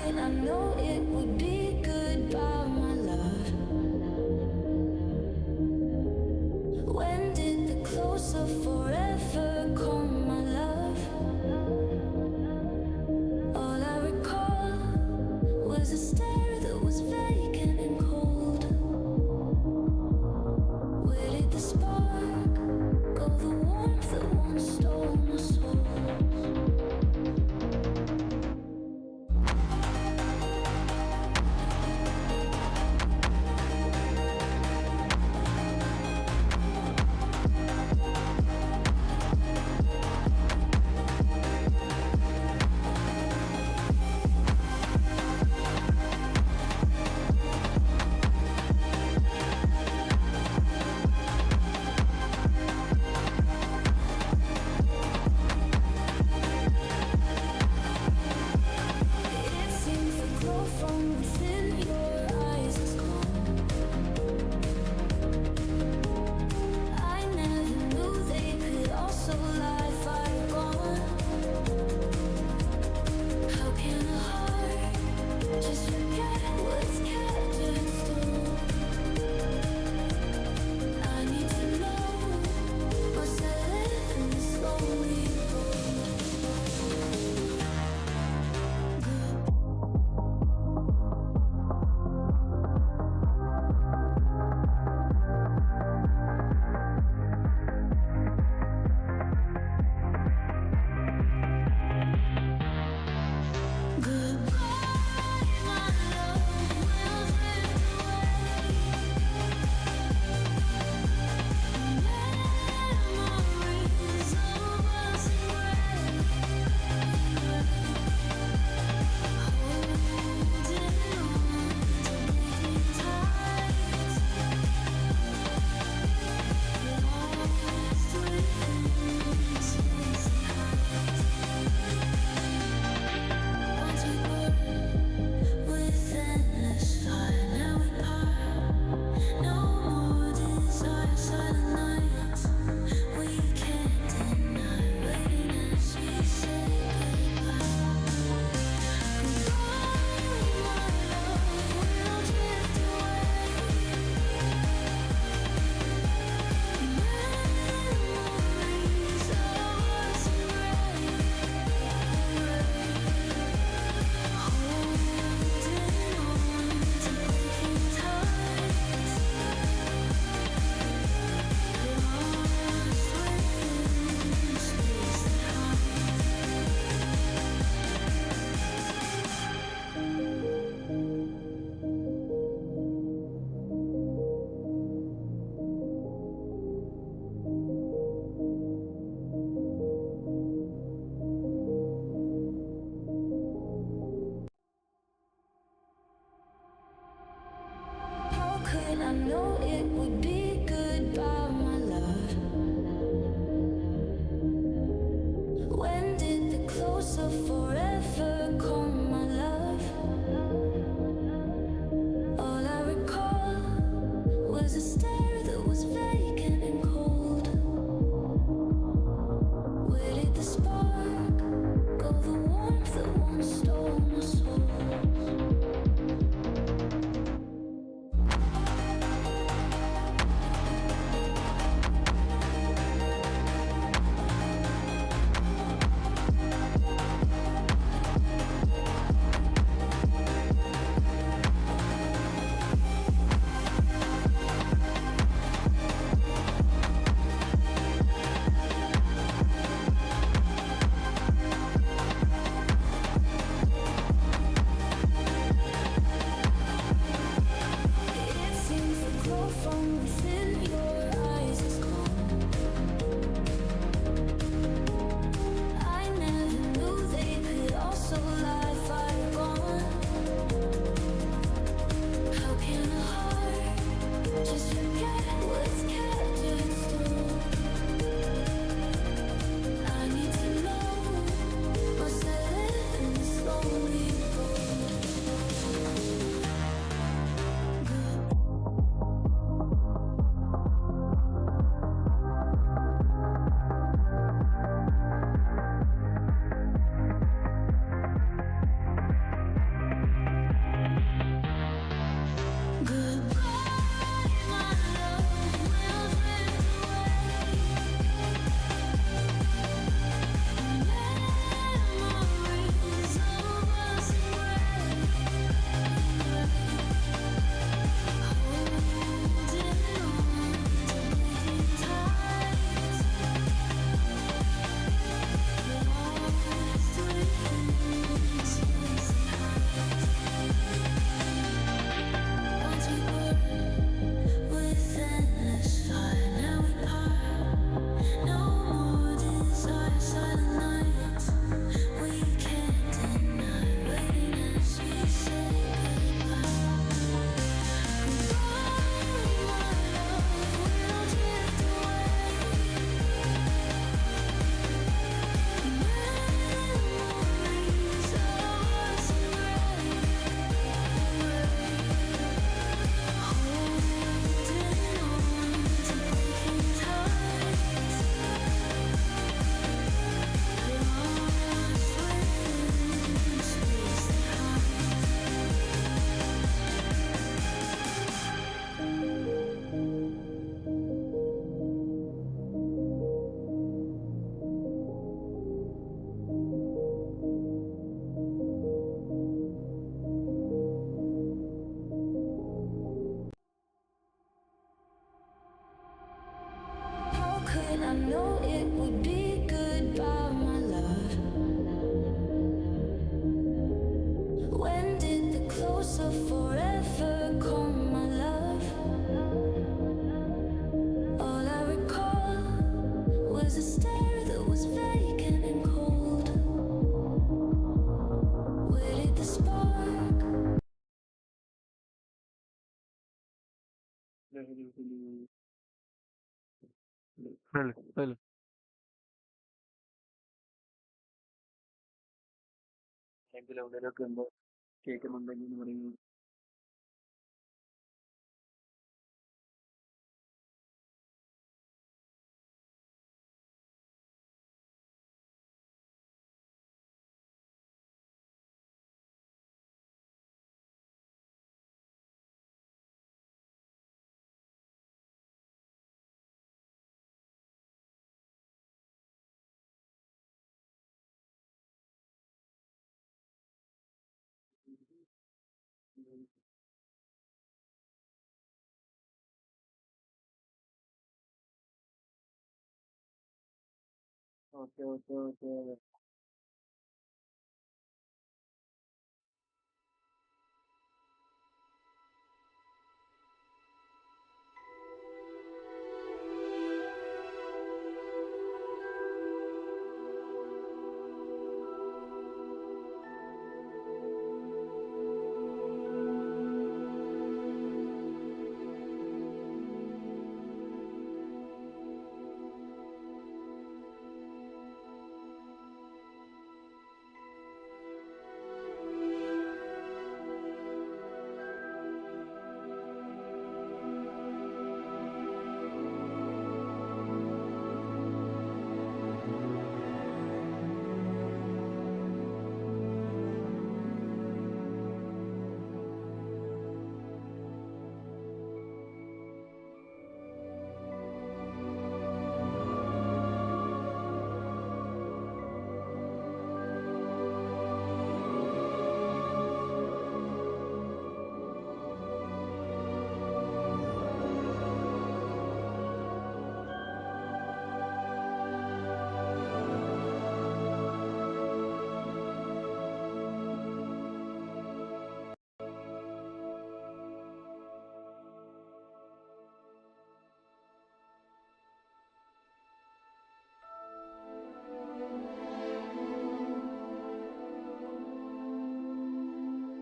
could I know it would be goodbye, my love? When did the close of forever come, my love? All I recall was a stare that was vacant and cold. Where did the spark go, the warmth that once stole my soul? Could I know it would be goodbye, my love? When did the close of forever come, my love? All I recall was a stare that was vacant and cold. Where did the spark go, the warmth that once stole my soul? Dale, dale. എവിടെയൊക്കെ ഉണ്ടോ കേൾക്കുന്നുണ്ടെങ്കിൽ എന്ന് പറയുന്നത്. Okay okay okay.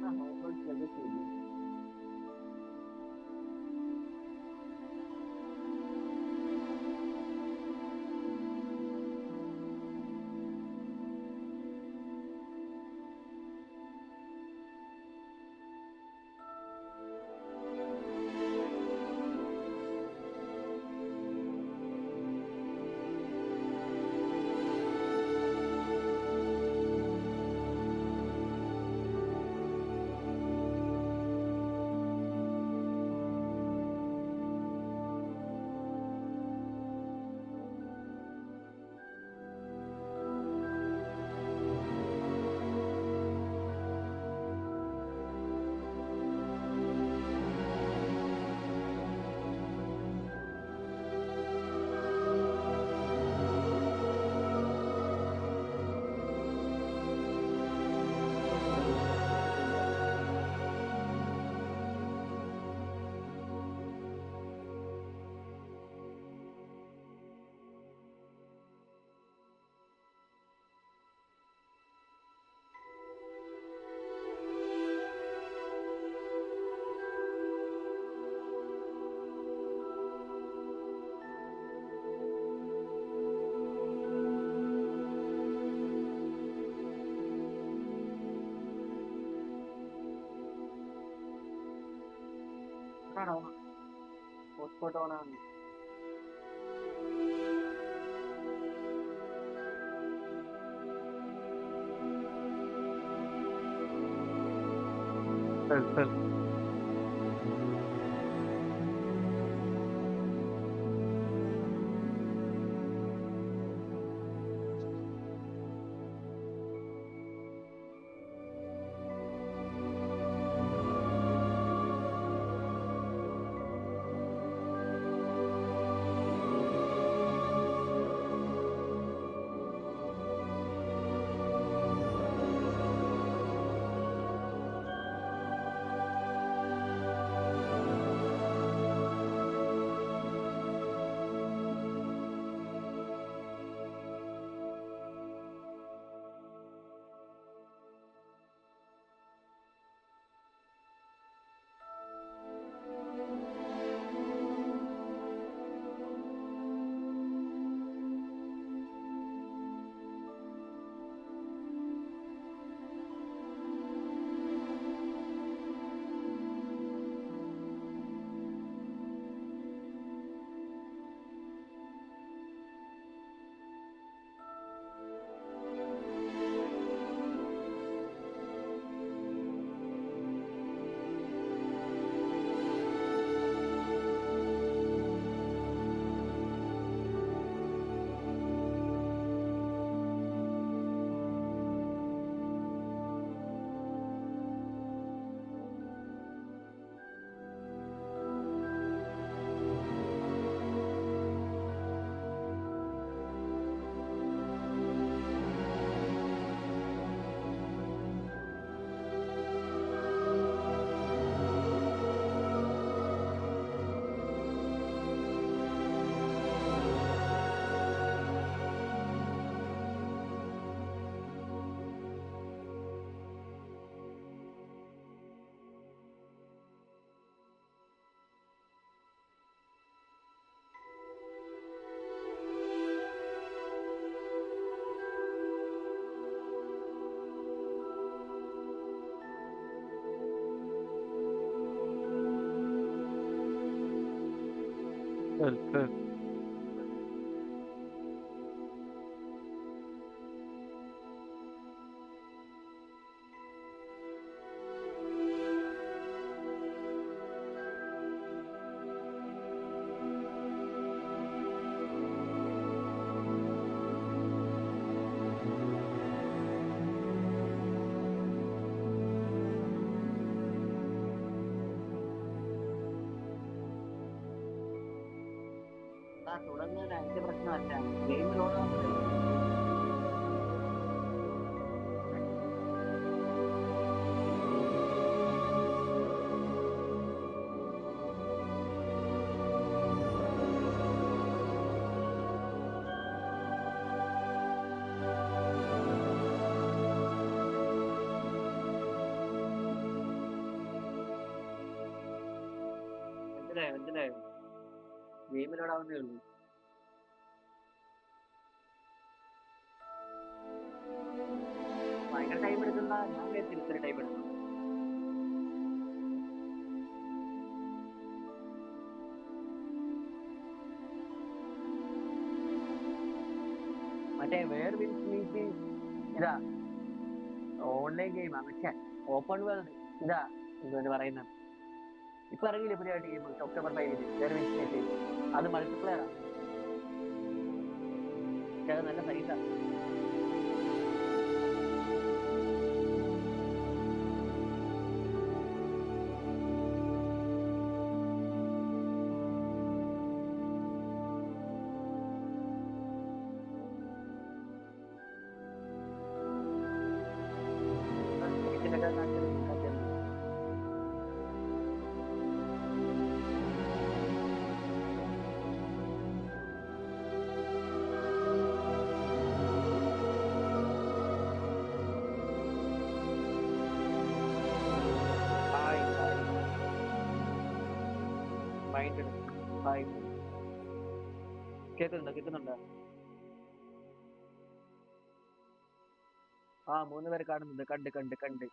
ആ ഹോംവർക്കൊക്കെ ശരി. ആണോ? Hotspot ഓണാണ്. Dale, dale. Good. തുടങ്ങുന്നത് അതിന്റെ പ്രശ്നമല്ല, ഗെയിം ലോഡ് ആവുന്നത്. മനസ്സിലായോ? ഗെയിം ലോഡ് ആവുന്നേ ഉള്ളൂ. ഭയങ്കര ടൈം എടുക്കുന്ന, ഞാൻ വിചാരിച്ചില്ല ഇത്ര ടൈം എടുക്കും. മറ്റേ വേറെ മീൻസ് ഇതാ ഓൺലൈൻ ഗെയിമാ, പക്ഷേ ഓപ്പൺ വേൾഡ് ഇതാ എന്താണ് പറയുന്നത്, ഇപ്പൊ ഇറങ്ങിയില്ലേ പുതിയതായിട്ട് ഗെയിം ഒക്ടോബർ 5 വേറെ മീൻസ് അത് മൾട്ടിപ്ലെയറാ, പക്ഷെ അത് നല്ല സൈസാ. കേൾക്കുന്നുണ്ടോ? ആ 3 പേര് കാണുന്നുണ്ട്. കണ്ട്.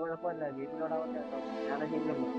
കുഴപ്പമില്ല, ഗെയിം ലോഡ് ആവട്ടെ കേട്ടോ, ഞാനത് ചെയ്യുള്ളൂ.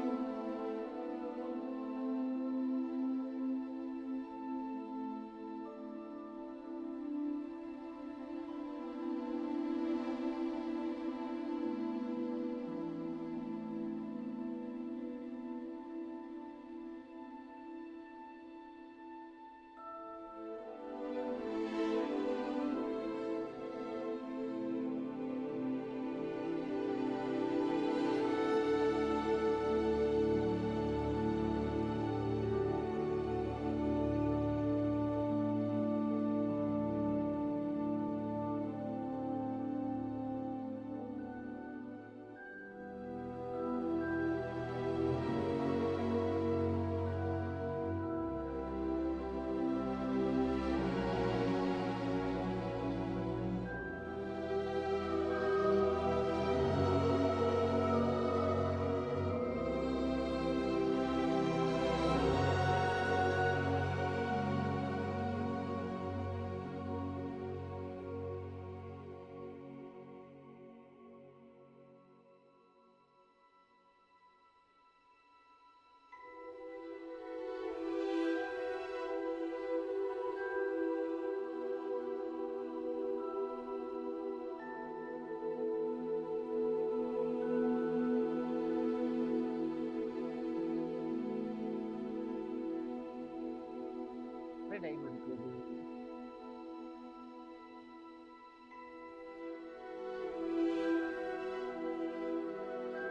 ടൈം എടുക്കും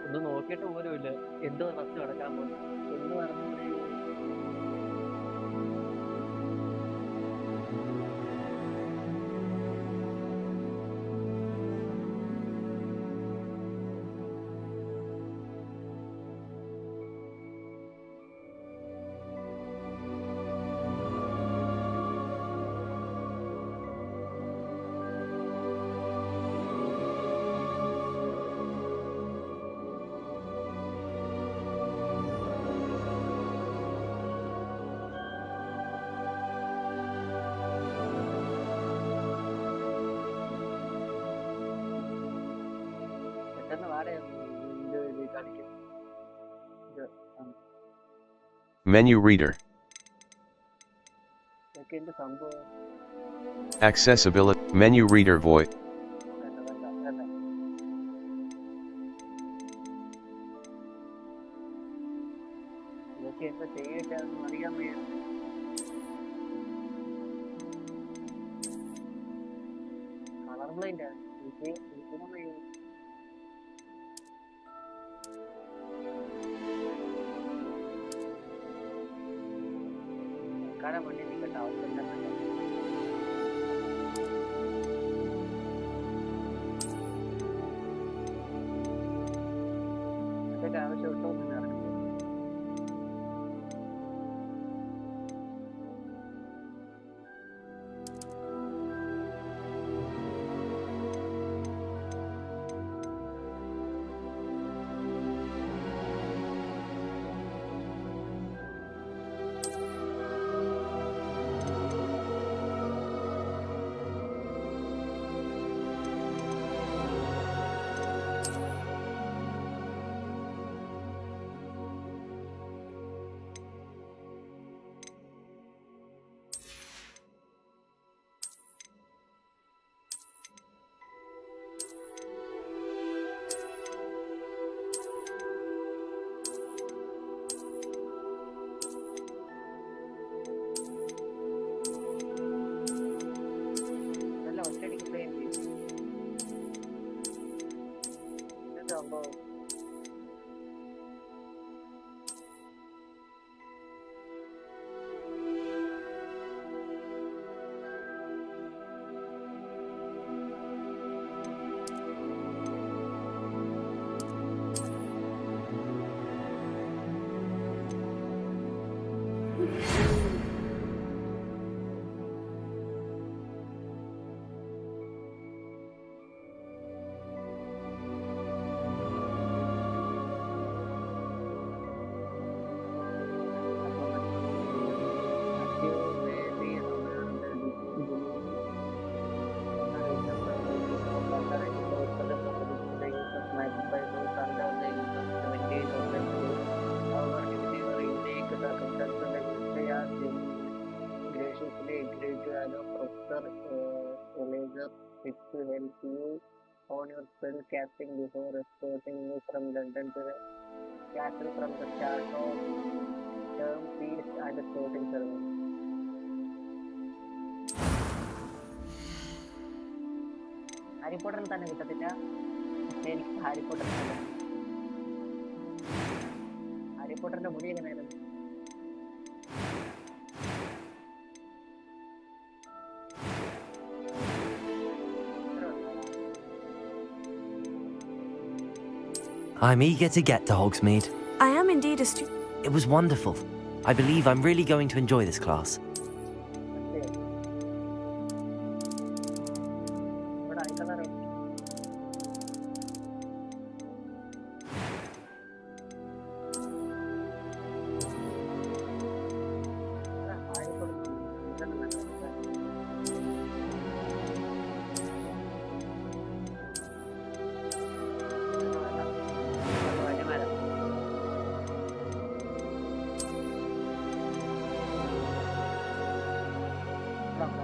ഒന്നും നോക്കിയിട്ട് പോലും ഇല്ല എന്തോ ഫസ്റ്റ് നടക്കാൻ പോകും എന്ന് പറഞ്ഞു പെട്ടെന്ന് വാടക ഇത് കാണിക്കും Menu reader. ഇതൊക്കെ എന്ത് സംഭവം Accessibility. Menu reader voice. അല്ല ഇതൊക്കെ എന്താ ചെയ്യട്ടെന്ന് അറിയാൻ വയ്യ കളർ ബ്ലൈൻഡ് കാണാൻ വേണ്ടി നിൽക്കട്ടെ ആവശ്യമില്ല അതൊക്കെ ആവശ്യമുണ്ടോ എന്ന് നടക്കുന്നത് നല്ല ഒറ്റയടിക്ക് പ്ലേ ചെയ്യും എന്താ സംഭവം to help you on your spell casting before escorting you from London to the castle from the start of term feast and escorting ceremony. Harry പോട്ടറിന് തന്നെ കിട്ടത്തില്ല എനിക്ക് ഹാരി പോട്ടറിന്റെ മുടി എങ്ങനെയായിരുന്നു I'm eager to get to Hogsmeade. I am indeed a student. It was wonderful. I believe I'm really going to enjoy this class.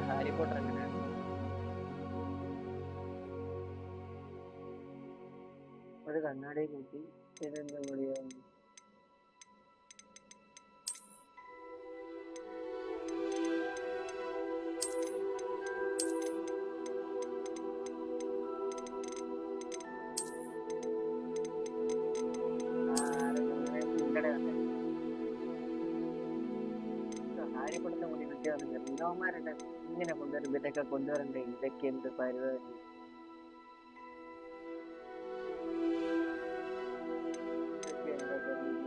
Harry Potter എങ്ങനെയാണ് ഒരു കണ്ണാടി കൂട്ടി ഇതെന്താ മതിയാവും. ഇവന്മാരുടെ ഇങ്ങനെ കൊണ്ടുവരും ഇതൊക്കെ കൊണ്ടുവരണ്ടേ ഇതൊക്കെ എന്ത് പരിപാടി ഇതൊക്കെ എന്താ പരിപാടി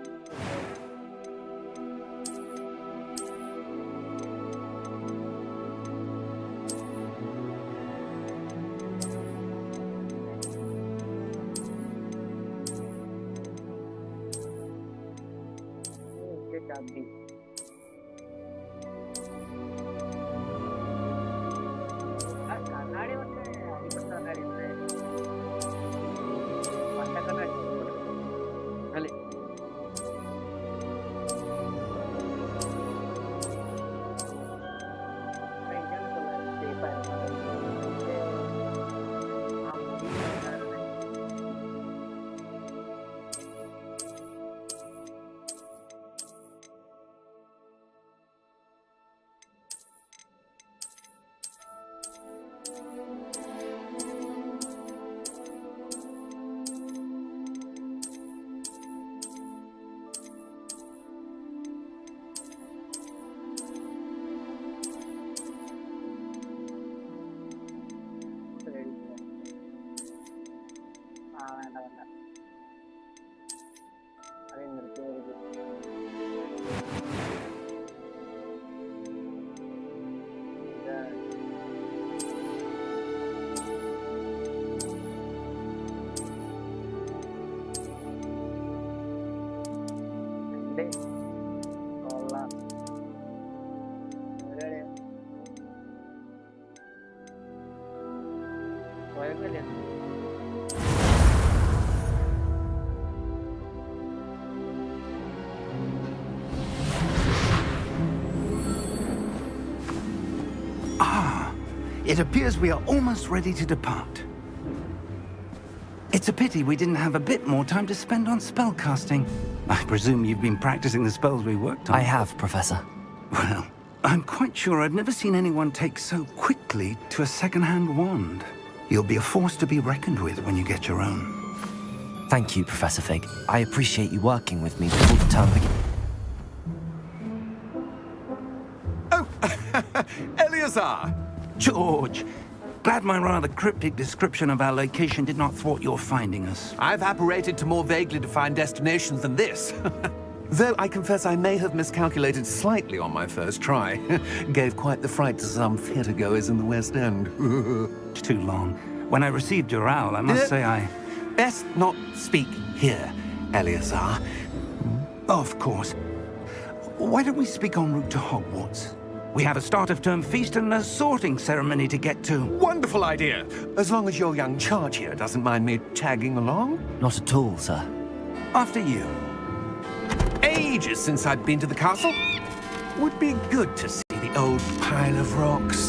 Cantik. കണ്ണാടി പക്ഷേ അടിപൊളി കണ്ണാടി പണ്ട കണ്ണാടി അല്ലേ വേണ്ട അത് നിർത്തി കൊള്ളാം കുഴപ്പമില്ല It appears we are almost ready to depart. It's a pity we didn't have a bit more time to spend on spellcasting. I presume you've been practicing the spells we worked on. I have, Professor. Well, I'm quite sure I've never seen anyone take so quickly to a second-hand wand. You'll be a force to be reckoned with when you get your own. Thank you, Professor Fig. I appreciate you working with me before the term begins. Oh, Eleazar! George! Glad my rather cryptic description of our location did not thwart your finding us. I've apparated to more vaguely defined destinations than this. Though I confess I may have miscalculated slightly on my first try. Gave quite the fright to some theatregoers in the West End. It's too long. When I received your owl, I must say I... Best not speak here, Eleazar. Of course. Why don't we speak en route to Hogwarts? We have a start-of-term feast and a sorting ceremony to get to. Wonderful idea. As long as your young charge here doesn't mind me tagging along. Not at all, sir. After you. Ages since I'd been to the castle. Would be good to see the old pile of rocks.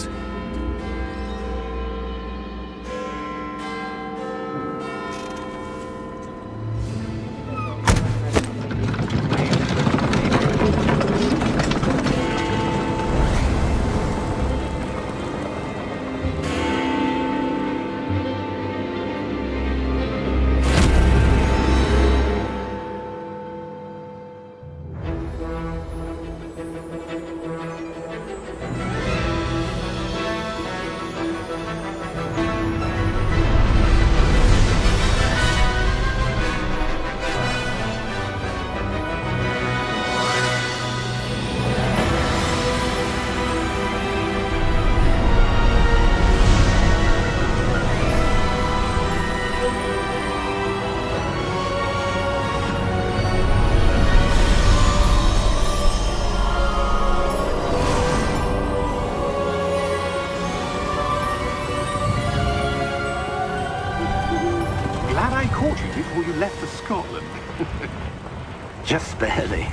caught you before you left for Scotland. Just barely.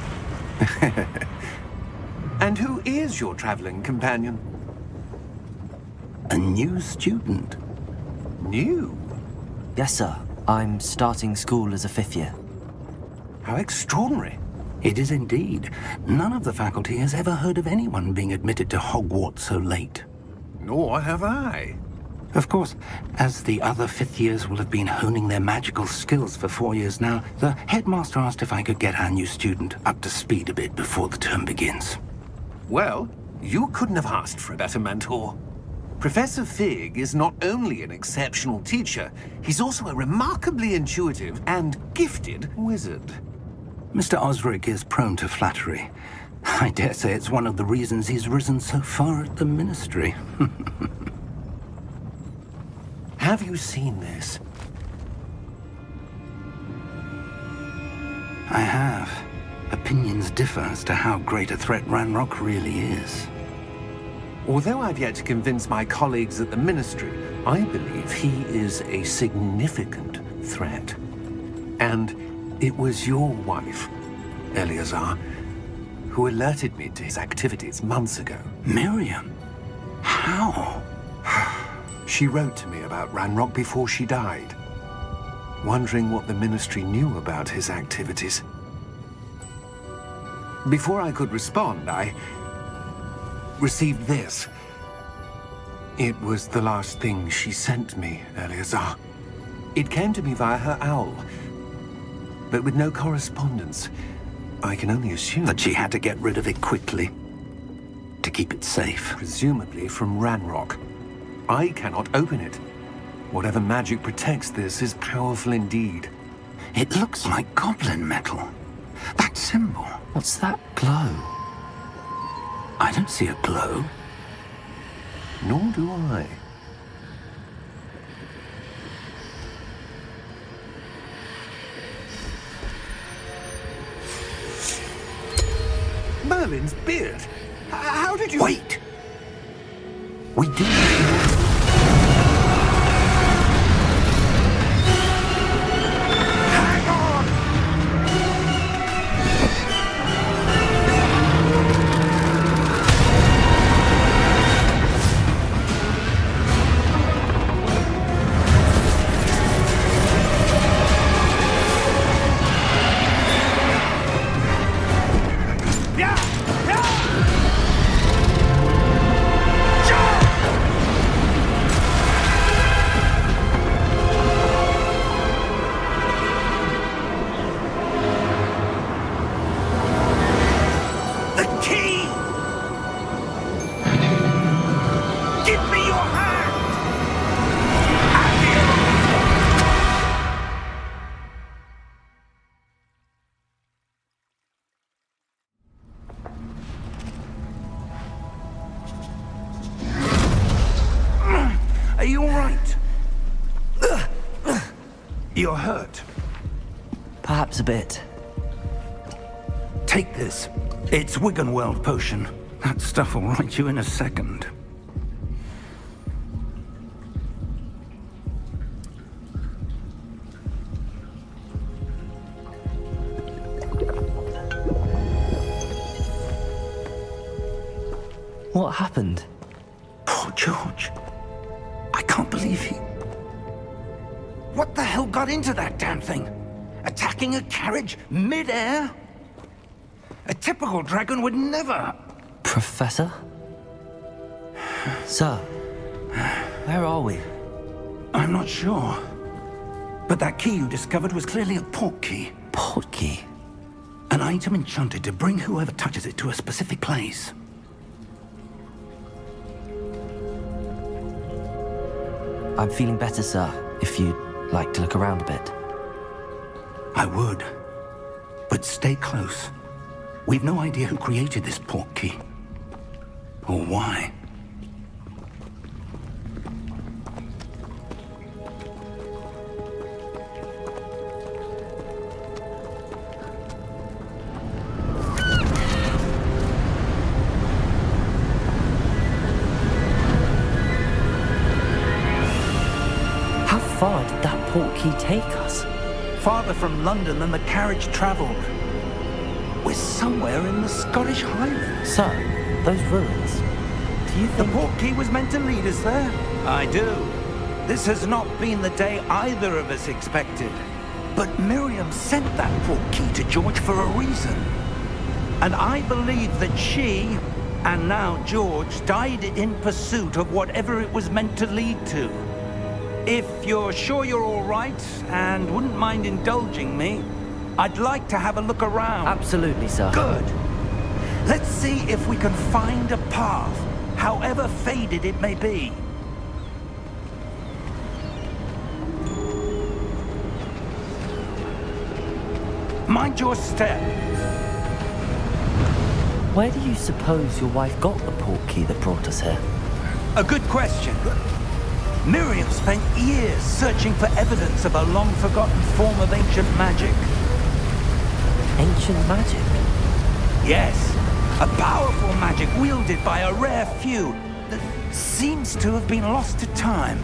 And who is your traveling companion? A new student. New? Yes, sir. I'm starting school as a fifth year. How extraordinary. It is indeed. None of the faculty has ever heard of anyone being admitted to Hogwarts so late. Nor have I. Of course, as the other fifth years will have been honing their magical skills for 4 years now, the headmaster asked if I could get our new student up to speed a bit before the term begins. Well, You couldn't have asked for a better mentor. Professor Fig is not only an exceptional teacher, he's also a remarkably intuitive and gifted wizard. Mr. Osric is prone to flattery. I dare say it's one of the reasons he's risen so far at the Ministry. Have you seen this? I have. Opinions differ as to how great a threat Ranrock really is. Although I've yet to convince my colleagues at the Ministry, I believe he is a significant threat. And it was your wife, Eleazar, who alerted me to his activities months ago. Miriam? How? She wrote to me about Ranrock before she died, wondering what the Ministry knew about his activities. Before I could respond, I received this. It was the last thing she sent me, Eleazar. It came to me via her owl, but with no correspondence. I can only assume That she had to get rid of it quickly, to keep it safe. presumably from Ranrock. I cannot open it. Whatever magic protects this is powerful indeed. It looks like goblin metal. That symbol. What's that glow? I don't see a glow. Nor do I. Merlin's beard. How did you... Wait! We do. Hang on! The key! Give me your hand! Are you all right? You're hurt. Perhaps a bit. Take this. It's Wiggenweld potion. That stuff will right you in a second. What happened? Poor George. I can't believe he... What the hell got into that damn thing? Attacking a carriage mid-air? A typical dragon would never... Professor? Sir, where are we? I'm not sure. But that key you discovered was clearly a port key. Port key? An item enchanted to bring whoever touches it to a specific place. I'm feeling better, sir, if you'd like to look around a bit. I would. But stay close. We've no idea who created this port key. Or why. How far did that port key take us? Farther from London than the carriage travelled. We're somewhere in the Scottish Highlands. Sir, those ruins. Do you The think... port key was meant to lead us there? I do. This has not been the day either of us expected. But Miriam sent that port key to George for a reason. And I believe that she, and now George, died in pursuit of whatever it was meant to lead to. If you're sure you're all right and wouldn't mind indulging me, I'd like to have a look around. Absolutely, sir. Good. Let's see if we can find a path, however faded it may be. Mind your step. Where do you suppose your wife got the portkey that brought us here? A good question. Miriam spent years searching for evidence of a long-forgotten form of ancient magic. Ancient magic? Yes, a powerful magic wielded by a rare few that seems to have been lost to time.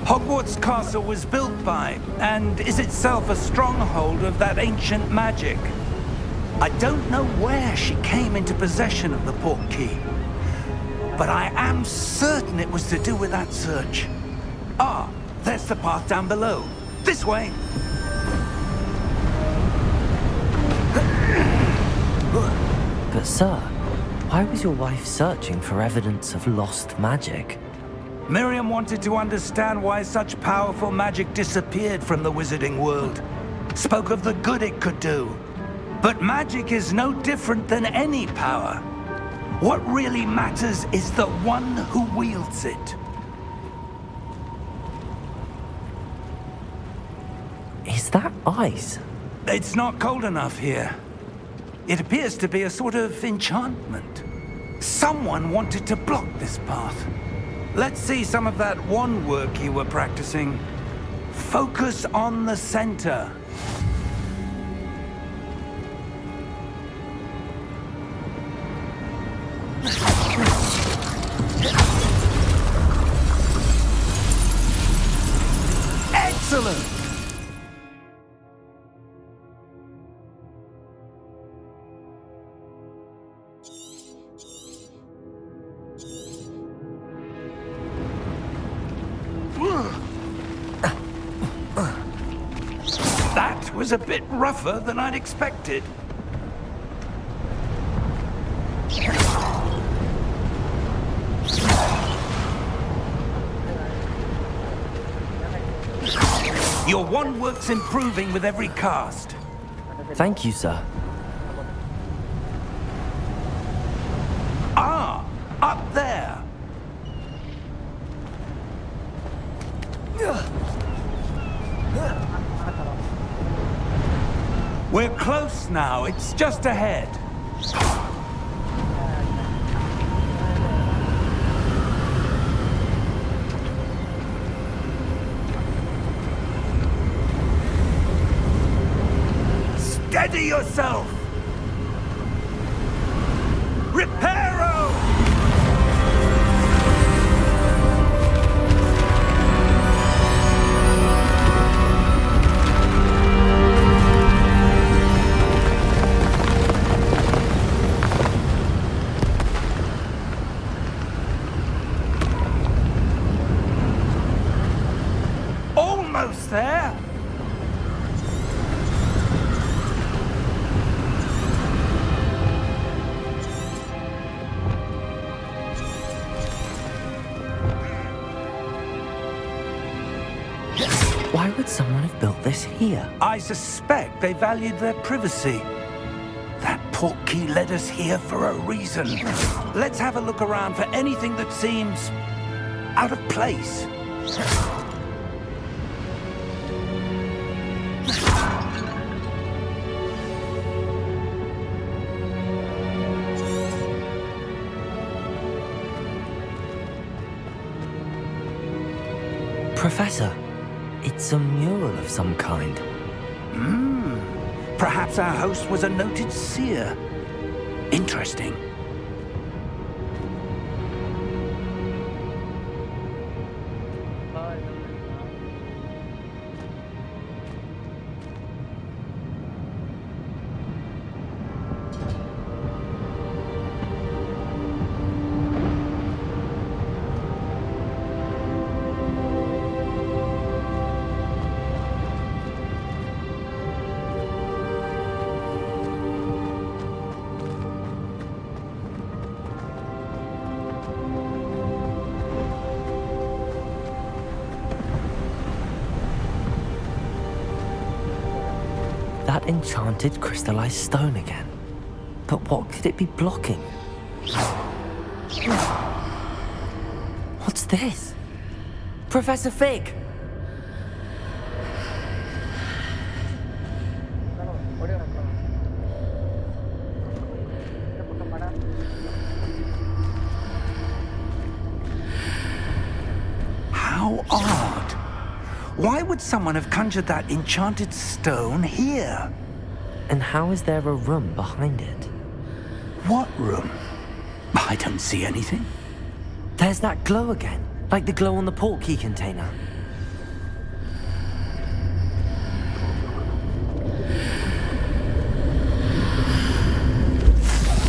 Hogwarts Castle was built by, and is itself a stronghold of that ancient magic. I don't know where she came into possession of the portkey, but I am certain it was to do with that search. Ah, there's the path down below. This way. But sir, why was your wife searching for evidence of lost magic? Miriam wanted to understand why such powerful magic disappeared from the wizarding world. Spoke of the good it could do. But magic is no different than any power. What really matters is the one who wields it. Is that ice? It's not cold enough here. It appears to be a sort of enchantment. Someone wanted to block this path. Let's see some of that wand work you were practicing. Focus on the center. Excellent! That was a bit rougher than I'd expected. Your wand work's improving with every cast. Thank you, sir. Ah, up there. We're close now. It's just ahead. Steady yourself! Reparo! Almost there! Why would someone have built this here? I suspect they valued their privacy. That portkey led us here for a reason. Let's have a look around for anything that seems out of place. Professor, it's a mural of some kind. Perhaps our host was a noted seer. Interesting. that enchanted crystallized stone again. But what could it be blocking? What's this? Professor Fig! How odd. Why would someone have conjured that enchanted stone here? And how is there a room behind it? What room? I don't see anything. There's that glow again, like the glow on the portkey container.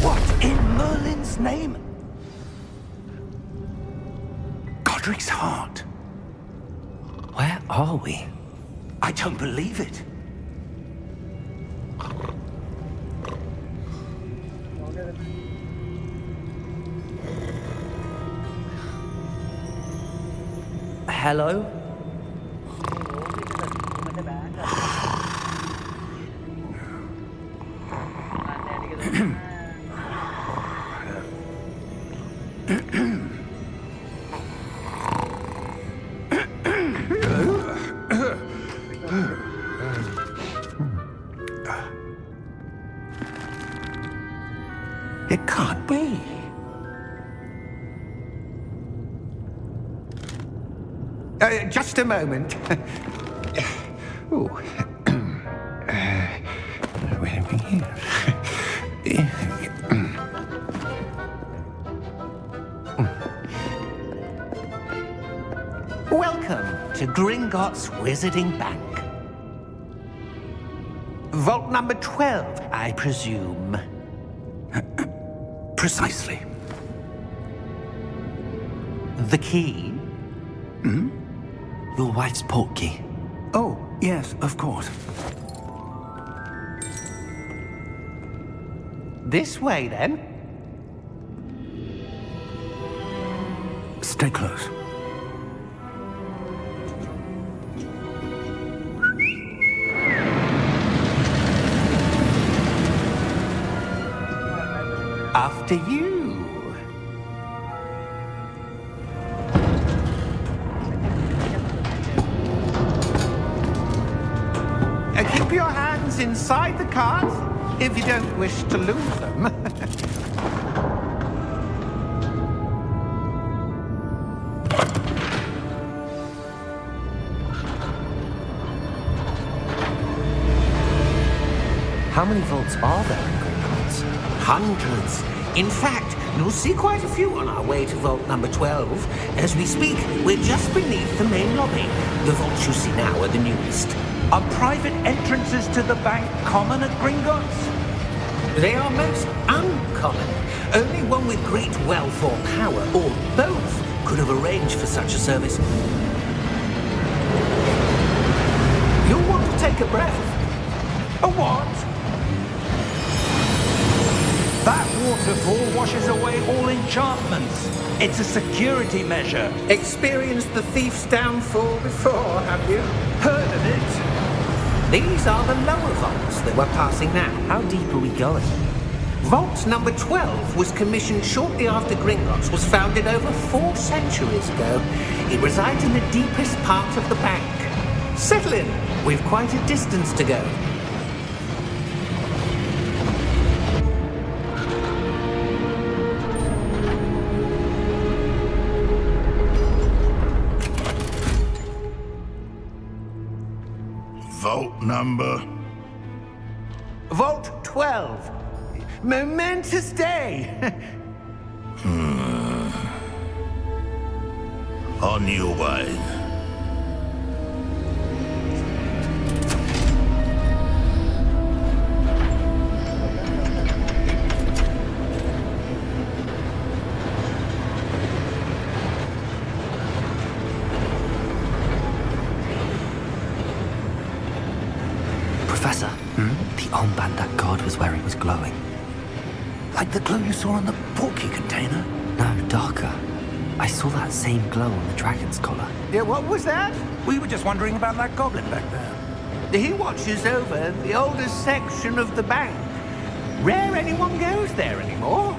What in Merlin's name? Godric's heart. Where are we? I don't believe it. Hello? It can't be. Just a moment. Oh. Where are we here? Welcome to Gringotts Wizarding Bank. Vault number 12, I presume. Precisely. The key? Your wife's portkey. Oh, yes, of course. This way, then. Stay close. After you. Keep your hands inside the cart if you don't wish to lose them. How many vaults are there in Gringotts? Hundreds. In fact, you'll see quite a few on our way to vault number 12. As we speak, we're just beneath the main lobby. The vaults you see now are the newest. Are private entrances to the bank common at Gringotts? They are most uncommon. Only one with great wealth or power, or both, could have arranged for such a service. You'll want to take a breath. A what? That waterfall washes away all enchantments. It's a security measure. Experienced the thief's downfall before, have you? Heard of it? These are the lower vaults that we're passing now. How deep are we going? Vault number 12 was commissioned shortly after Gringotts was founded over 4 centuries ago. It resides in the deepest part of the bank. Settle in. We've quite a distance to go. Vault number? Vault 12. Momentous day. On your way. Professor, the armband that guard was wearing was glowing. Like the glow you saw on the portkey container? No, darker. I saw that same glow on the dragon's collar. Yeah, what was that? We were just wondering about that goblin back there. He watches over the oldest section of the bank. Rare anyone goes there anymore.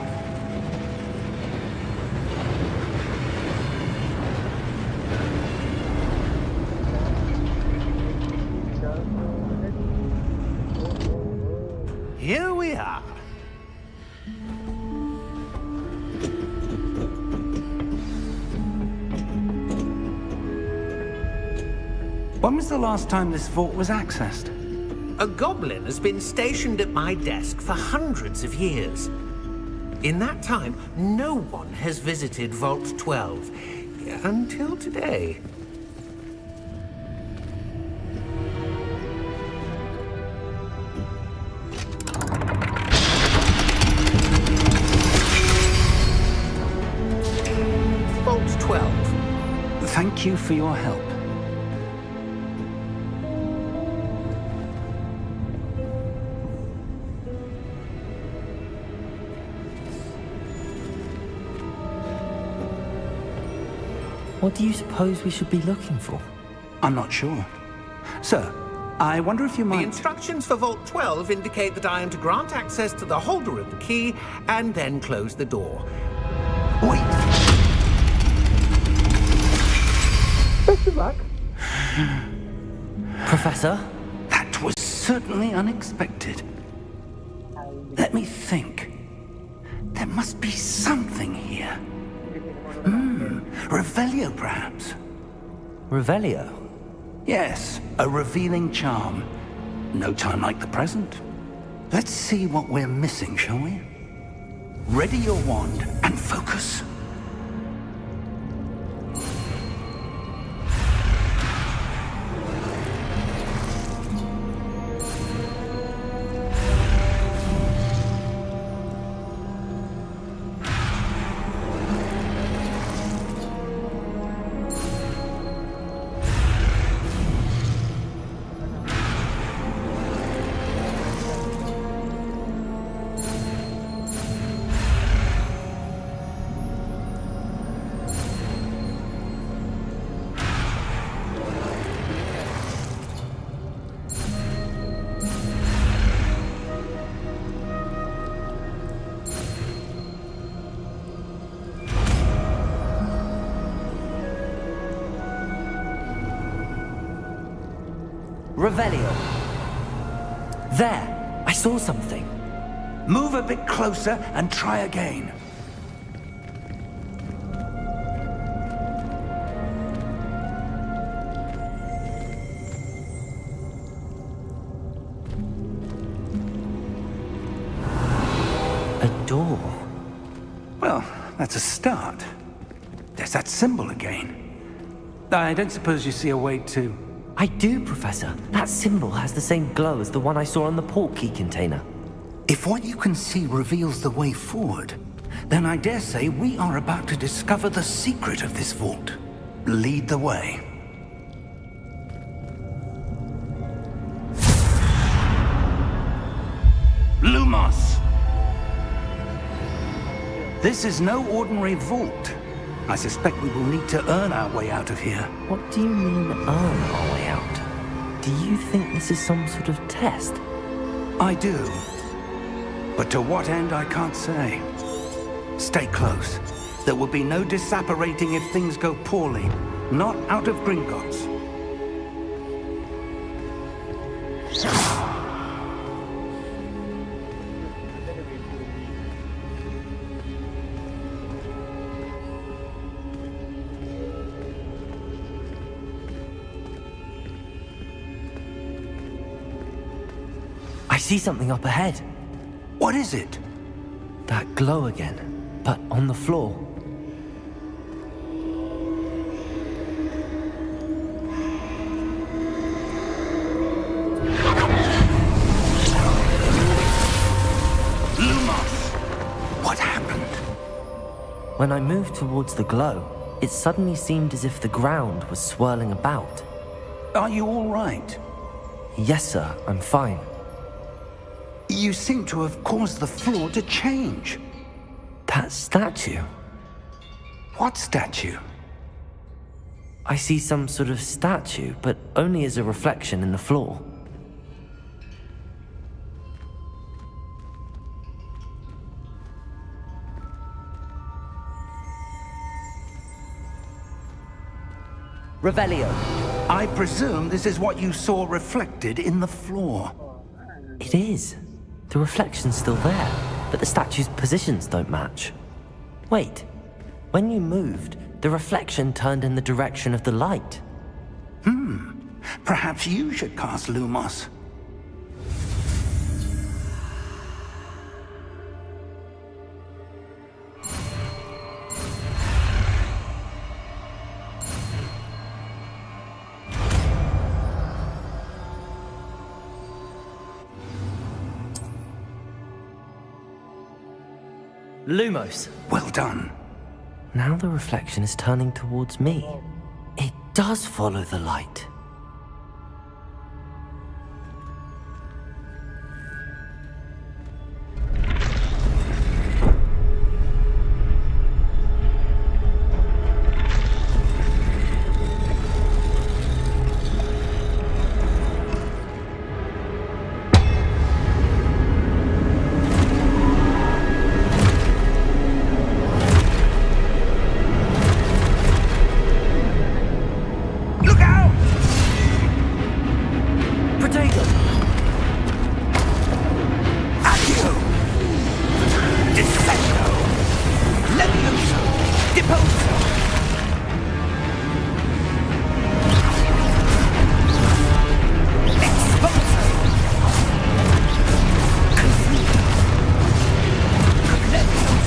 Here we are. When was the last time this vault was accessed? A goblin has been stationed at my desk for hundreds of years. In that time, no one has visited Vault 12 until today. Vault 12. Thank you for your help. What do you suppose we should be looking for? I'm not sure. Sir, I wonder if you The might... instructions for Vault 12 indicate that I am to grant access to the holder of the key and then close the door. Wait! Professor? That was certainly unexpected. Let me think. There must be something here. Revelio, perhaps? Revelio? Yes, a revealing charm. No time like the present. Let's see what we're missing, shall we? Ready your wand and focus. Revelio. There! I saw something. Move a bit closer and try again. A door. Well, that's a start. There's that symbol again. I don't suppose you see a way to... I do, Professor. That symbol has the same glow as the one I saw on the portkey container. If what you can see reveals the way forward, then I dare say we are about to discover the secret of this vault. Lead the way. Lumos! This is no ordinary vault. I suspect we will need to earn our way out of here. What do you mean, earn our way out? Do you think this is some sort of test? I do. But to what end, I can't say. Stay close. There will be no disapparating if things go poorly. Not out of Gringotts. I see something up ahead. What is it? That glow again, but on the floor. Lumos! What happened? When I moved towards the glow, it suddenly seemed as if the ground was swirling about. Are you all right? Yes, sir, I'm fine. You seem to have caused the floor to change. That statue. What statue? I see some sort of statue, but only as a reflection in the floor. Revelio. I presume this is what you saw reflected in the floor. It is. The reflection's still there, but the statue's positions don't match. Wait. When you moved, the reflection turned in the direction of the light. Perhaps you should cast Lumos. Lumos. Well done. Now the reflection is turning towards me. It does follow the light. Look out! Protego! Accio! Descendo! Levioso! Deposo! Exposo! Confito! Levioso!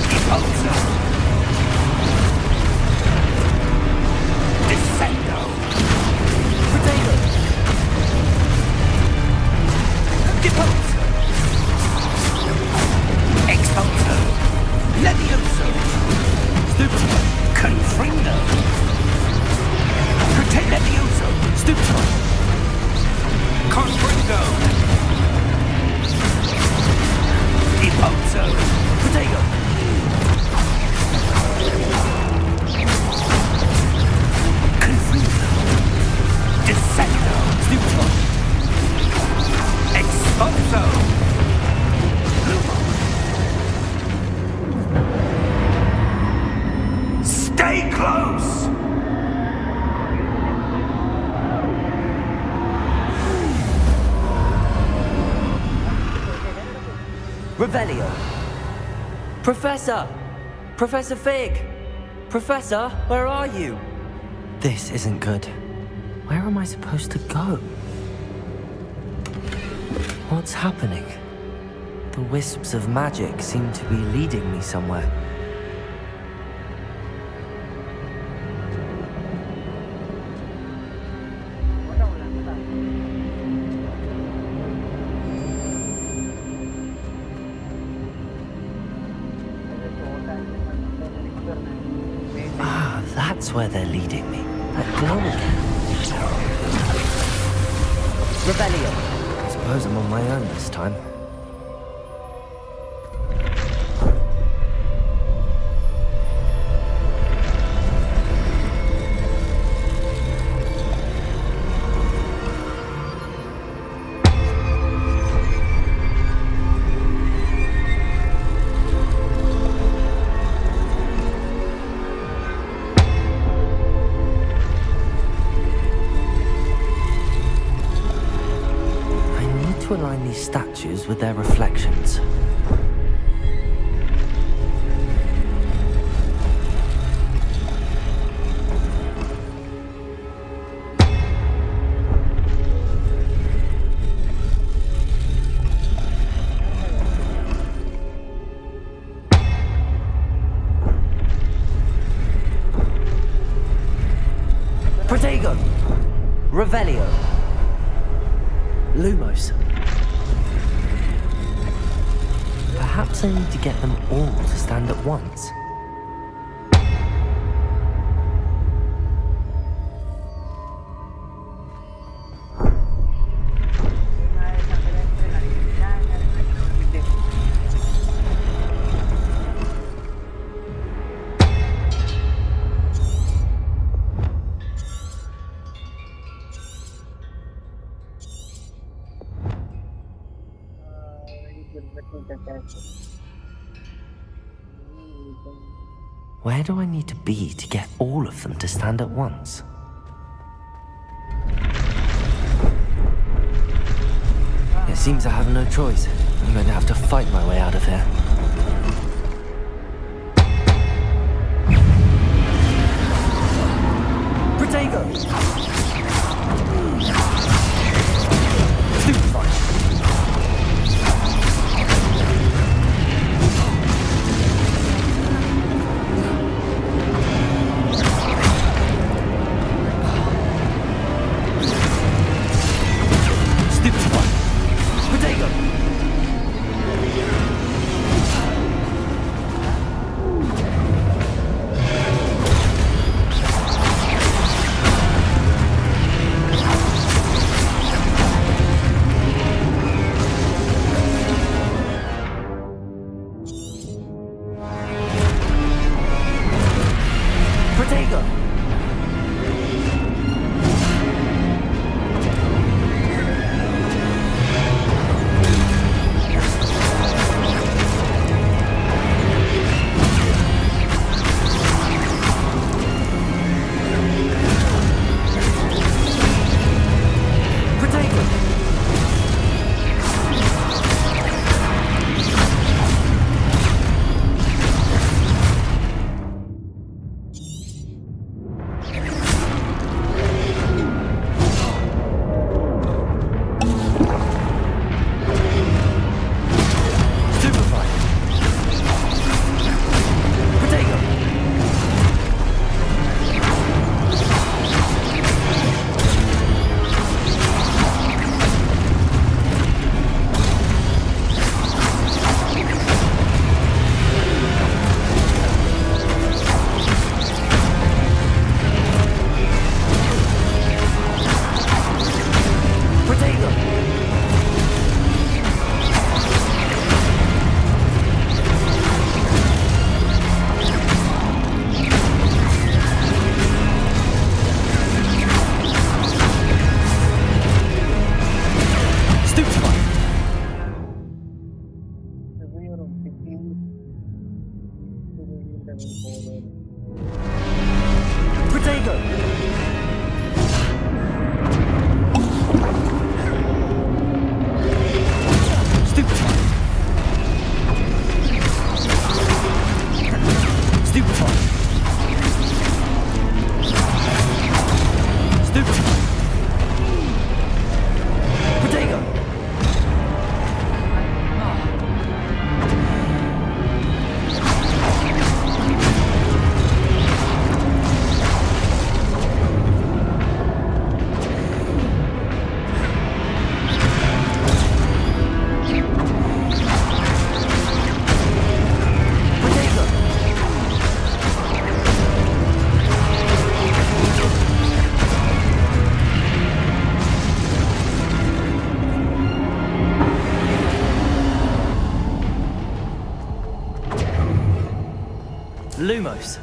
Deposo! Descendo! Protego! Deposo! Exposo! Levioso! Stupido! Confrindo! Protect Levioso! Stupido! Confrindo! Deposo! Protego! Confrindo! Descendo! Stupido! Exposo! Stay close! Revelio! Professor! Professor Fig! Professor, where are you? This isn't good. Where am I supposed to go? What's happening? The wisps of magic seem to be leading me somewhere. Ah, that's where they're leading me. That glow again. Revelio. I suppose I'm on my own this time. To align these statues with their reflections. Protego! Revelio! Lumos. Perhaps I need to get them all to stand at once. Where do I need to be to get all of them to stand at once? Seems I have no choice. I'm going to have to fight my way out of here. Protego! Stupefy! Lumos.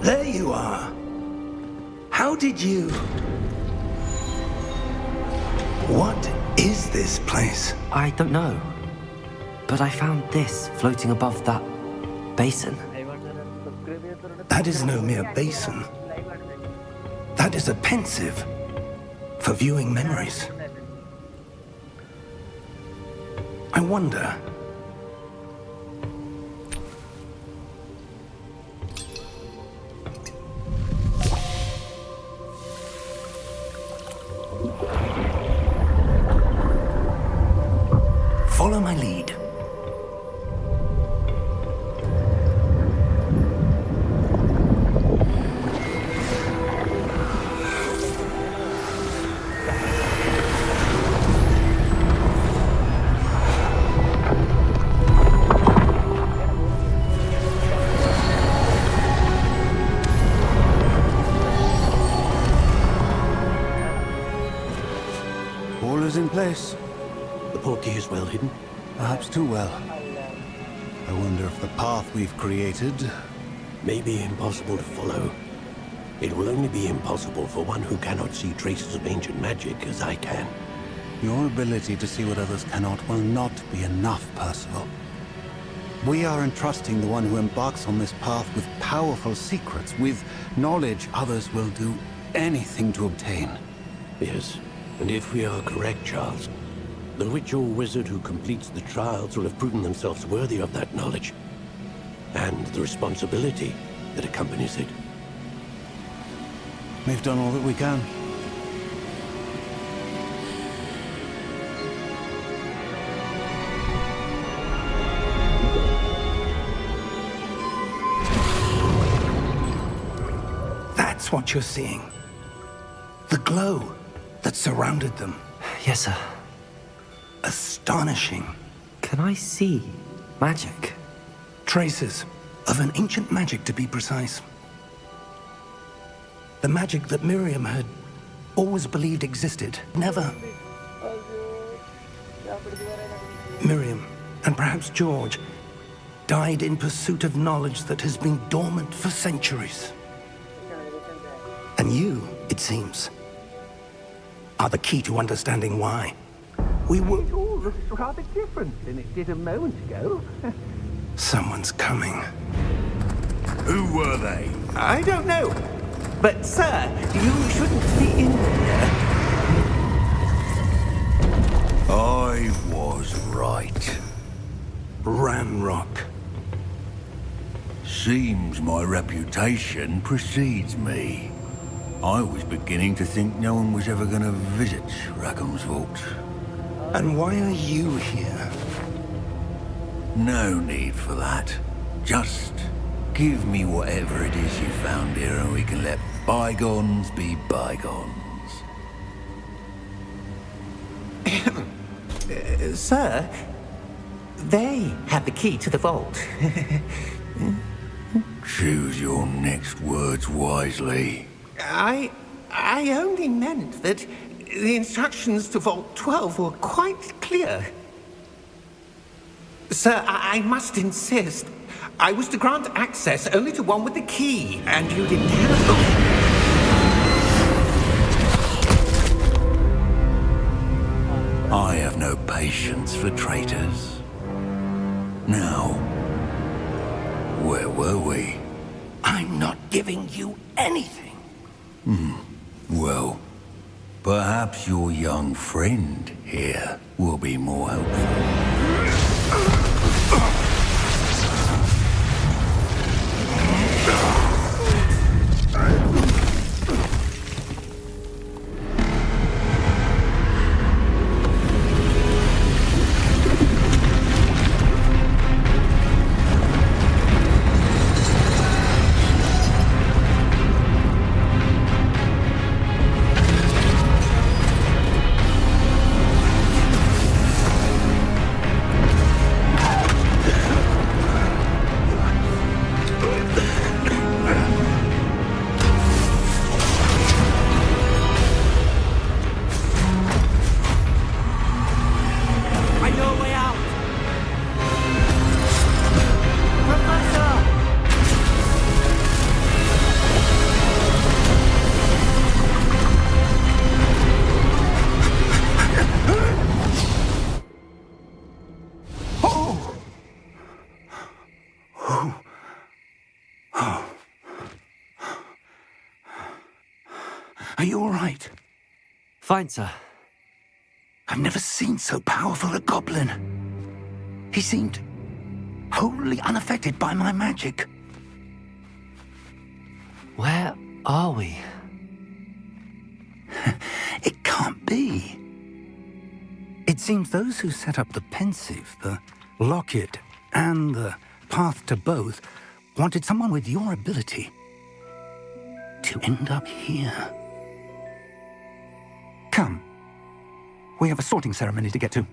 There you are. How did you... What is this place? I don't know. But I found this floating above that basin. That is no mere basin. That is a pensive for viewing memories. I wonder, Follow my lead. All is in place. The portkey is well hidden. Perhaps too well. I wonder if the path we've created... May be impossible to follow. It will only be impossible for one who cannot see traces of ancient magic as I can. Your ability to see what others cannot will not be enough, Percival. We are entrusting the one who embarks on this path with powerful secrets, with knowledge others will do anything to obtain. Yes, and if we are correct, Charles, the witch or wizard who completes the trials will have proven themselves worthy of that knowledge, and the responsibility that accompanies it. We've done all that we can. That's what you're seeing. The glow that surrounded them. Yes, sir. Astonishing. Can I see magic? Traces of an ancient magic, to be precise. The magic that Miriam had always believed existed. Never. Miriam, and perhaps George, died in pursuit of knowledge that has been dormant for centuries. And you, it seems, are the key to understanding why. We were... It all looks rather different than it did a moment ago. Someone's coming. Who were they? I don't know. But, sir, you shouldn't be in here. I was right. Ranrock. Seems my reputation precedes me. I was beginning to think no one was ever going to visit Rackham's vault. And why are you here? No need for that. Just give me whatever it is you found here and we can let bygones be bygones. Sir, they have the key to the vault. Choose your next words wisely. I only meant that the instructions to Vault 12 were quite clear. Sir, I must insist. I was to grant access only to one with the key, and you didn't have them. I have no patience for traitors. Now, where were we? I'm not giving you anything. Well, perhaps your young friend here will be more helpful. Are you all right? Fine, sir. I've never seen so powerful a goblin. He seemed wholly unaffected by my magic. Where are we? It can't be. It seems those who set up the pensive, the locket, and the path to both wanted someone with your ability to end up here. Come. We have a sorting ceremony to get to.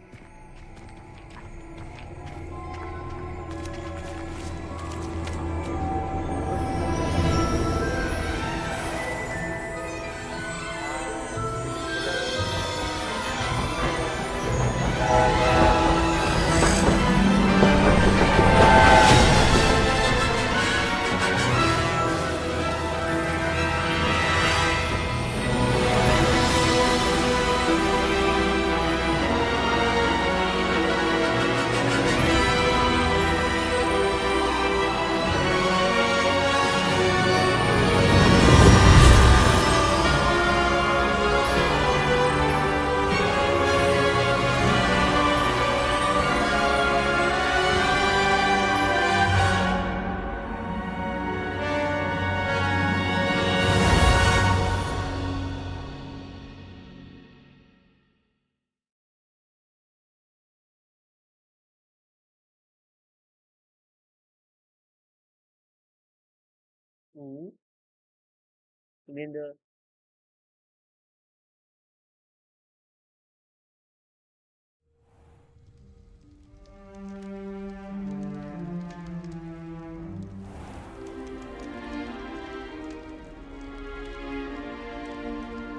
Ini the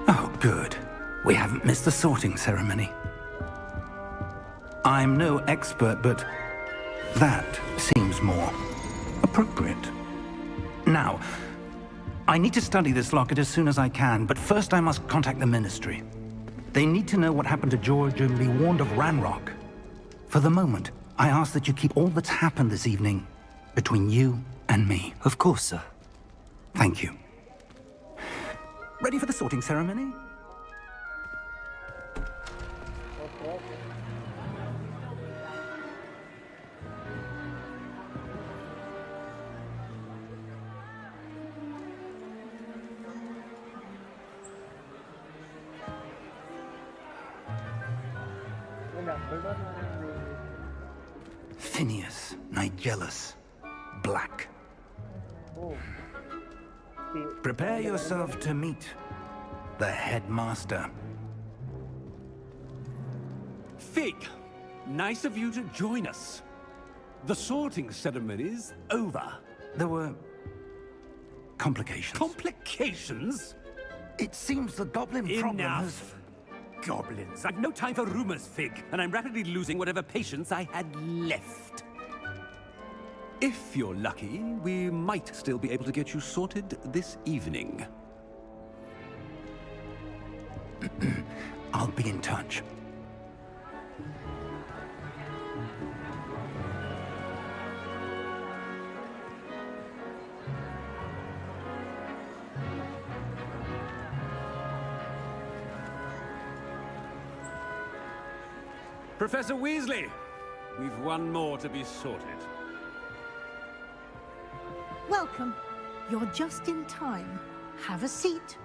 Oh, good. We haven't missed the sorting ceremony. I'm no expert, but that seems more appropriate. Now, I need to study this locket as soon as I can, but first I must contact the Ministry. They need to know what happened to George and be warned of Ranrock. For the moment, I ask that you keep all that's happened this evening between you and me. Of course, sir. Thank you. Ready for the sorting ceremony? Phineas, Nigellus, Black. Prepare yourself to meet the headmaster. Fig, nice of you to join us. The sorting ceremony's over. There were complications. Complications? It seems the goblin problem has... Enough. Goblins. I've no time for rumors, Fig, and I'm rapidly losing whatever patience I had left. If you're lucky, we might still be able to get you sorted this evening. I'll be in touch. Professor Weasley, we've one more to be sorted. Welcome. You're just in time. Have a seat.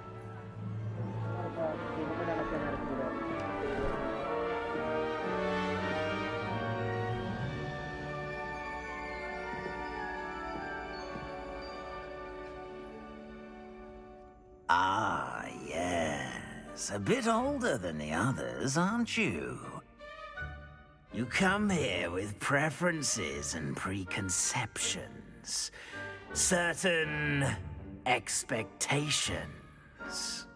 Ah, yes. A bit older than the others, aren't you? You come here with preferences and preconceptions. Certain expectations.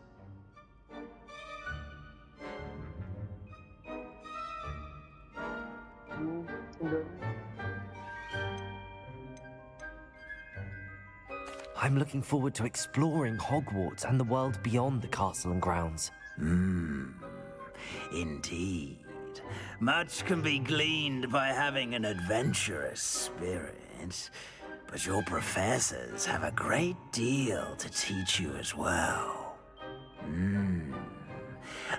I'm looking forward to exploring Hogwarts and the world beyond the castle and grounds. Indeed. Much can be gleaned by having an adventurous spirit, but your professors have a great deal to teach you as well.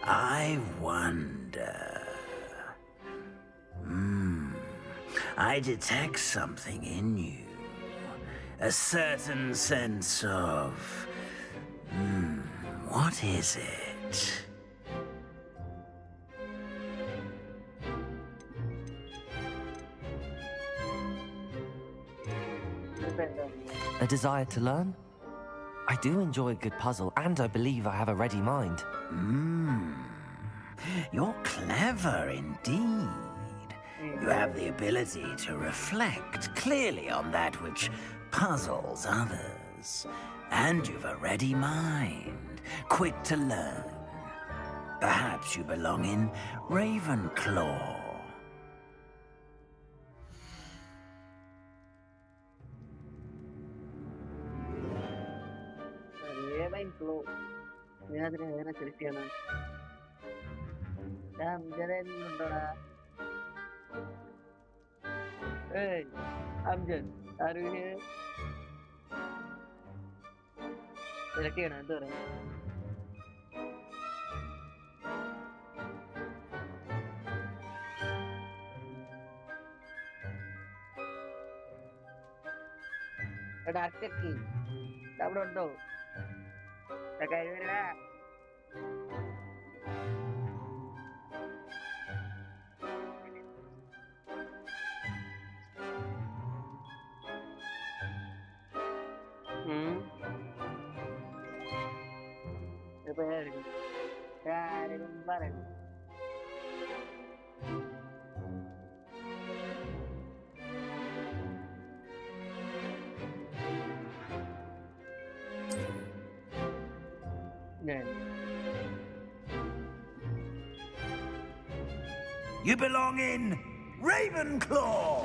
I wonder... I detect something in you. A certain sense of... what is it? A desire to learn? I do enjoy a good puzzle, and I believe I have a ready mind. You're clever indeed. You have the ability to reflect clearly on that which puzzles others. And you've a ready mind, quick to learn. Perhaps you belong in Ravenclaw. Ravenclaw. ഇതിനകത്തിന് ഏറെ select ചെയ്യണം. ഉണ്ടോടാ? Hey, Amjad, are you here? Select ചെയ്യണം. എന്താ പറയാ? Dark key അവിടെ ഉണ്ടോ? കഴിവരാ. പറയണം. You belong in Ravenclaw!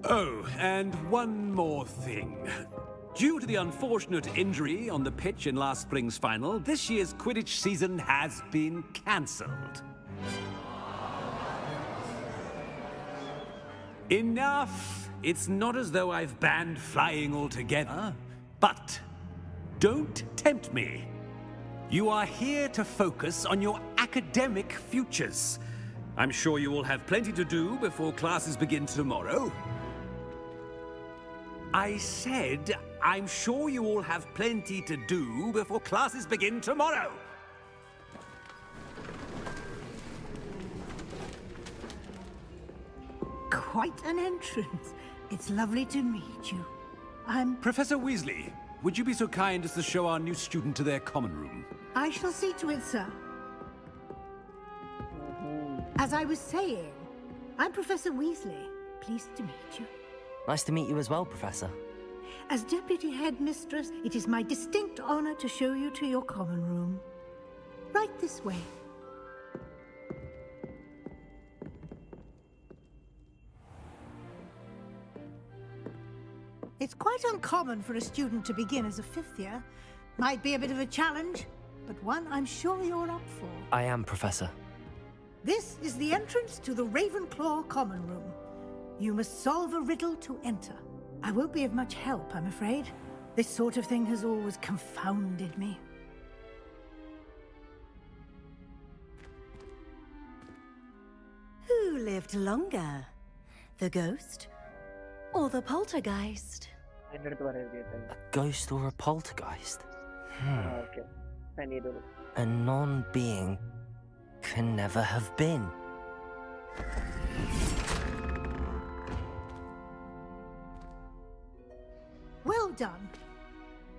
Oh, and one more thing. Due to the unfortunate injury on the pitch in last spring's final, this year's Quidditch season has been cancelled. Enough! It's not as though I've banned flying altogether, but don't tempt me. You are here to focus on your academic futures. I'm sure you will have plenty to do before classes begin tomorrow. I said, I'm sure you all have plenty to do before classes begin tomorrow. Quite an entrance. It's lovely to meet you. I'm... Professor Weasley, would you be so kind as to show our new student to their common room? I shall see to it, sir. As I was saying, I'm Professor Weasley. Pleased to meet you. Nice to meet you as well, Professor. As Deputy Headmistress, it is my distinct honor to show you to your common room. Right this way. It's quite uncommon for a student to begin as a fifth year. Might be a bit of a challenge, but one I'm sure you're up for. I am, Professor. This is the entrance to the Ravenclaw common room. You must solve a riddle to enter. I won't be of much help, I'm afraid. This sort of thing has always confounded me. Who lived longer? The ghost or the poltergeist? A ghost or a poltergeist? Okay. I need to. A non-being can never have been. Well done.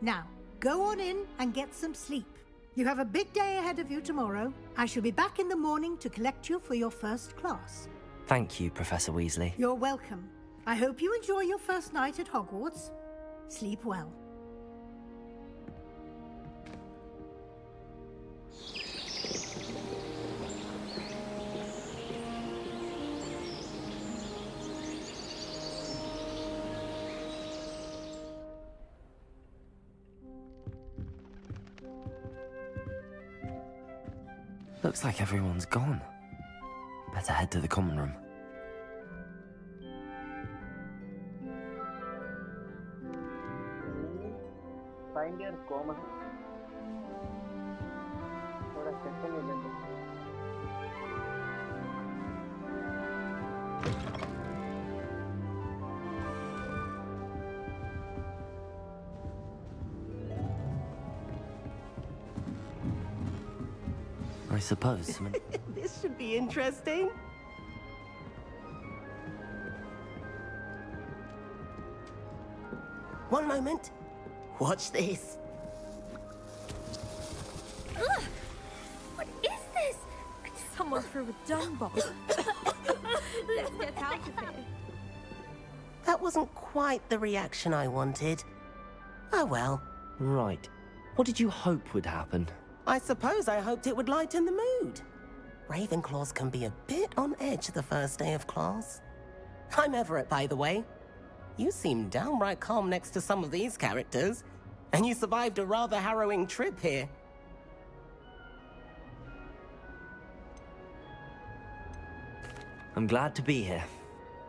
Now, go on in and get some sleep. You have a big day ahead of you tomorrow. I shall be back in the morning to collect you for your first class. Thank you, Professor Weasley. You're welcome. I hope you enjoy your first night at Hogwarts. Sleep well. Looks like everyone's gone. Better head to the common room. Find your common. थोड़ा second ले लेते suppose. This should be interesting. One moment. Watch this. Ugh! What is this? Someone threw a dung bomb. Let's get out of here. That wasn't quite the reaction I wanted. Oh well. Right. What did you hope would happen? I suppose I hoped it would lighten the mood. Ravenclaws can be a bit on edge the first day of class. I'm Everett, by the way. You seem downright calm next to some of these characters, and you survived a rather harrowing trip here. I'm glad to be here.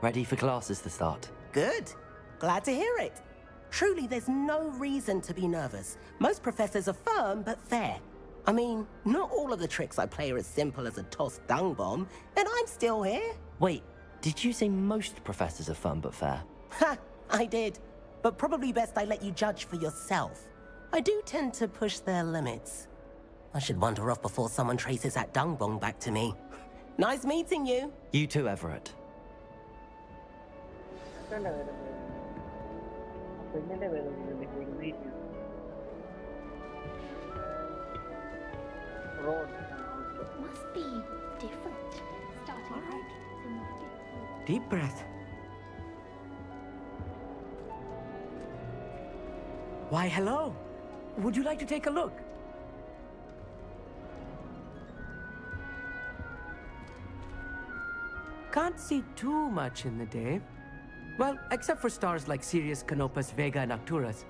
Ready for classes to start. Good. Glad to hear it. Truly, there's no reason to be nervous. Most professors are firm but fair. I mean, not all of the tricks I play are as simple as a tossed dung bomb, and I'm still here. Wait, did you say most professors are fun but fair? Ha! I did. But probably best I let you judge for yourself. I do tend to push their limits. I should wander off before someone traces that dung bomb back to me. Nice meeting you. You too, Everett. Must be different. Starting right. Deep breath. Why, hello. Would you like to take a look? Can't see too much in the day. Well, except for stars like Sirius, Canopus, Vega, and Arcturus.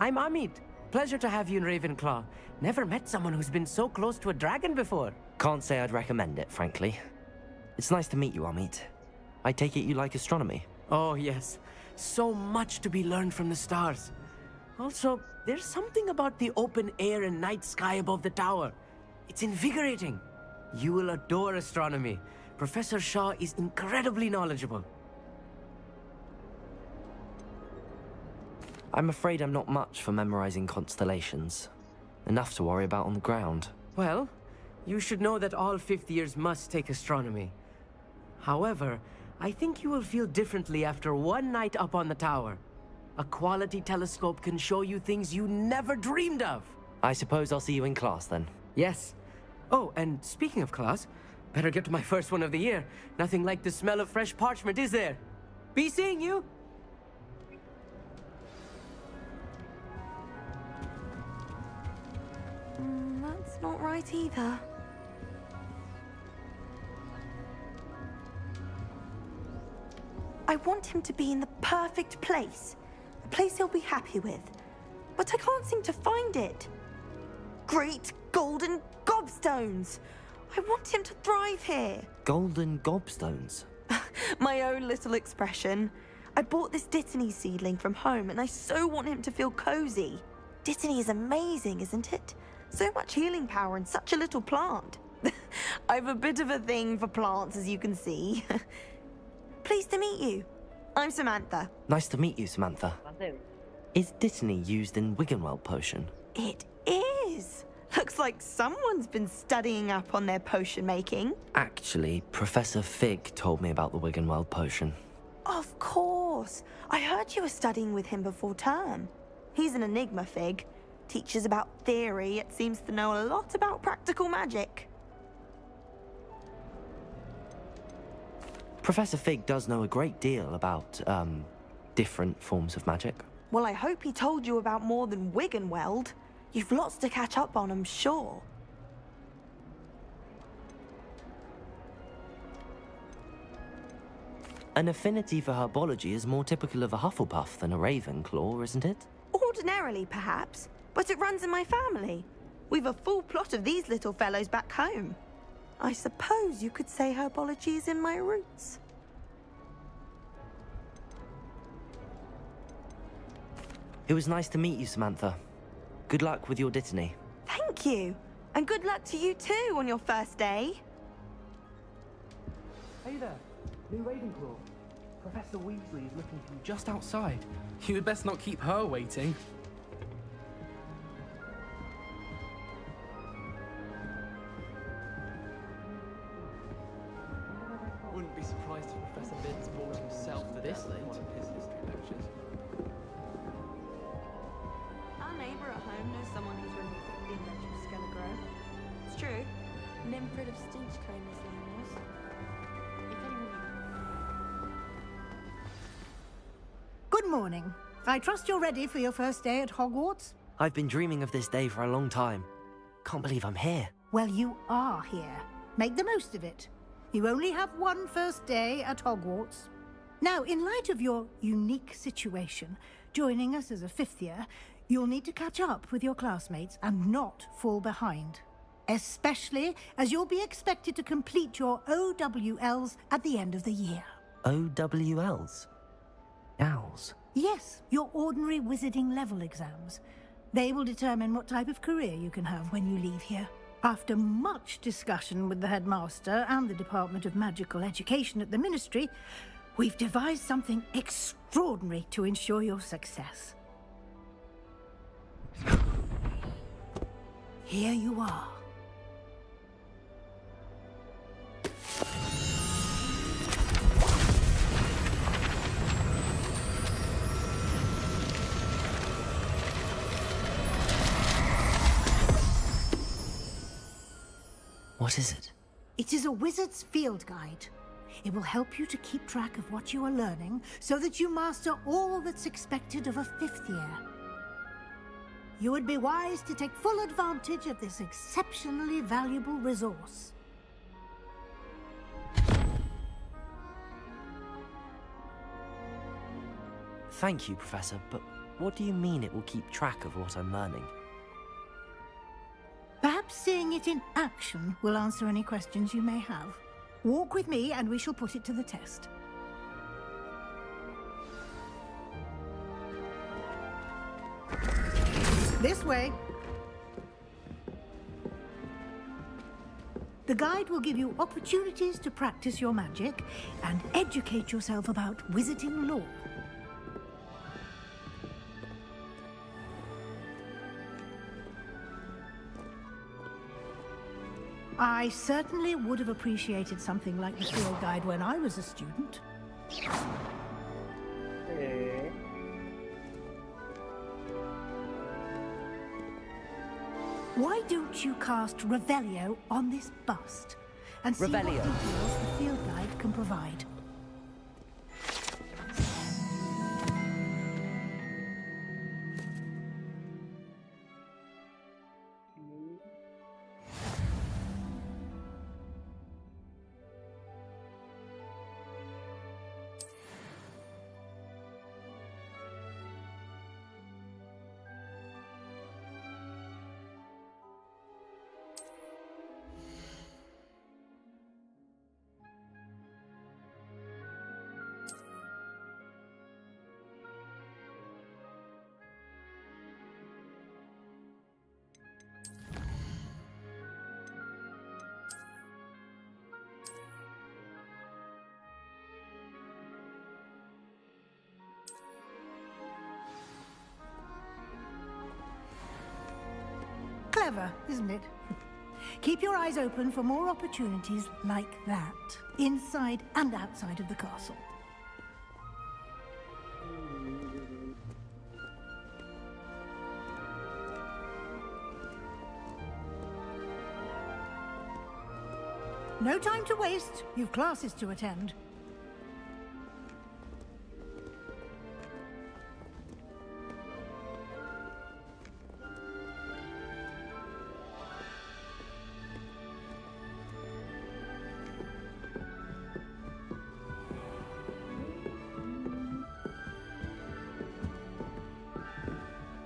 I'm Amit. Pleasure to have you in Ravenclaw. Never met someone who's been so close to a dragon before. Can't say I'd recommend it, frankly. It's nice to meet you, Amit. I take it you like astronomy? Oh, yes. So much to be learned from the stars. Also, there's something about the open air and night sky above the tower. It's invigorating. You will adore astronomy. Professor Shaw is incredibly knowledgeable. I'm afraid I'm not much for memorizing constellations. Enough to worry about on the ground. Well, you should know that all fifth years must take astronomy. However, I think you will feel differently after one night up on the tower. A quality telescope can show you things you never dreamed of. I suppose I'll see you in class then. Yes. Oh, and speaking of class, better get to my first one of the year. Nothing like the smell of fresh parchment, is there? Be seeing you! That's not right either. I want him to be in the perfect place. A place he'll be happy with. But I can't seem to find it. Great golden gobstones! I want him to thrive here. Golden gobstones? My own little expression. I bought this Dittany seedling from home and I so want him to feel cozy. Dittany is amazing, isn't it? So much healing power in such a little plant. I've a bit of a thing for plants, as you can see. Pleased to meet you. I'm Samantha. Nice to meet you, Samantha. Is Dittany used in Wiggenweld potion? It is. Looks like someone's been studying up on their potion making. Actually, Professor Fig told me about the Wiggenweld potion. Of course. I heard you were studying with him before term. He's an enigma, Fig. Teaches about theory, yet seems to know a lot about practical magic. Professor Fig does know a great deal about, different forms of magic. Well, I hope he told you about more than Wiggenweld. You've lots to catch up on, I'm sure. An affinity for herbology is more typical of a Hufflepuff than a Ravenclaw, isn't it? Ordinarily, perhaps, but it runs in my family. We've a full plot of these little fellows back home. I suppose you could say herbology is in my roots. It was nice to meet you, Samantha. Good luck with your Dittany. Thank you. And good luck to you too on your first day. Hey there, new Ravenclaw. Professor Weasley is looking for you just outside. You'd best not keep her waiting. surprised if Professor Binns brought himself this late. One of his history lectures. Our neighbour at home knows someone who's run the electric Skelegro. It's true. Nimfrid of Stinchcombe, his name was. If anyone Good morning. I trust you're ready for your first day at Hogwarts? I've been dreaming of this day for a long time. Can't believe I'm here. Well, you are here. Make the most of it. You only have one first day at Hogwarts. Now, in light of your unique situation, joining us as a fifth year, you'll need to catch up with your classmates and not fall behind. Especially as you'll be expected to complete your OWLs at the end of the year. OWLs? Owls? Yes, your ordinary wizarding level exams. They will determine what type of career you can have when you leave here. After much discussion with the headmaster and the Department of Magical Education at the Ministry, we've devised something extraordinary to ensure your success. Here you are. What is it? It is a wizard's field guide. It will help you to keep track of what you are learning so that you master all that's expected of a fifth year. You would be wise to take full advantage of this exceptionally valuable resource. Thank you, Professor, but what do you mean it will keep track of what I'm learning? Perhaps seeing it in action will answer any questions you may have. Walk with me and we shall put it to the test. This way. The guide will give you opportunities to practice your magic and educate yourself about wizarding lore. I certainly would have appreciated something like the field guide when I was a student. Why don't you cast Revelio on this bust and see what Revelio. details the field guide can provide? Clever, isn't it? Keep your eyes open for more opportunities like that, inside and outside of the castle. No time to waste. You've classes to attend.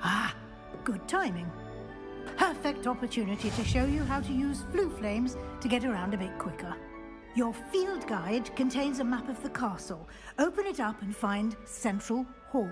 Ah, good timing. Perfect opportunity to show you how to use flue flames to get around a bit quicker. Your field guide contains a map of the castle. Open it up and find Central Hall.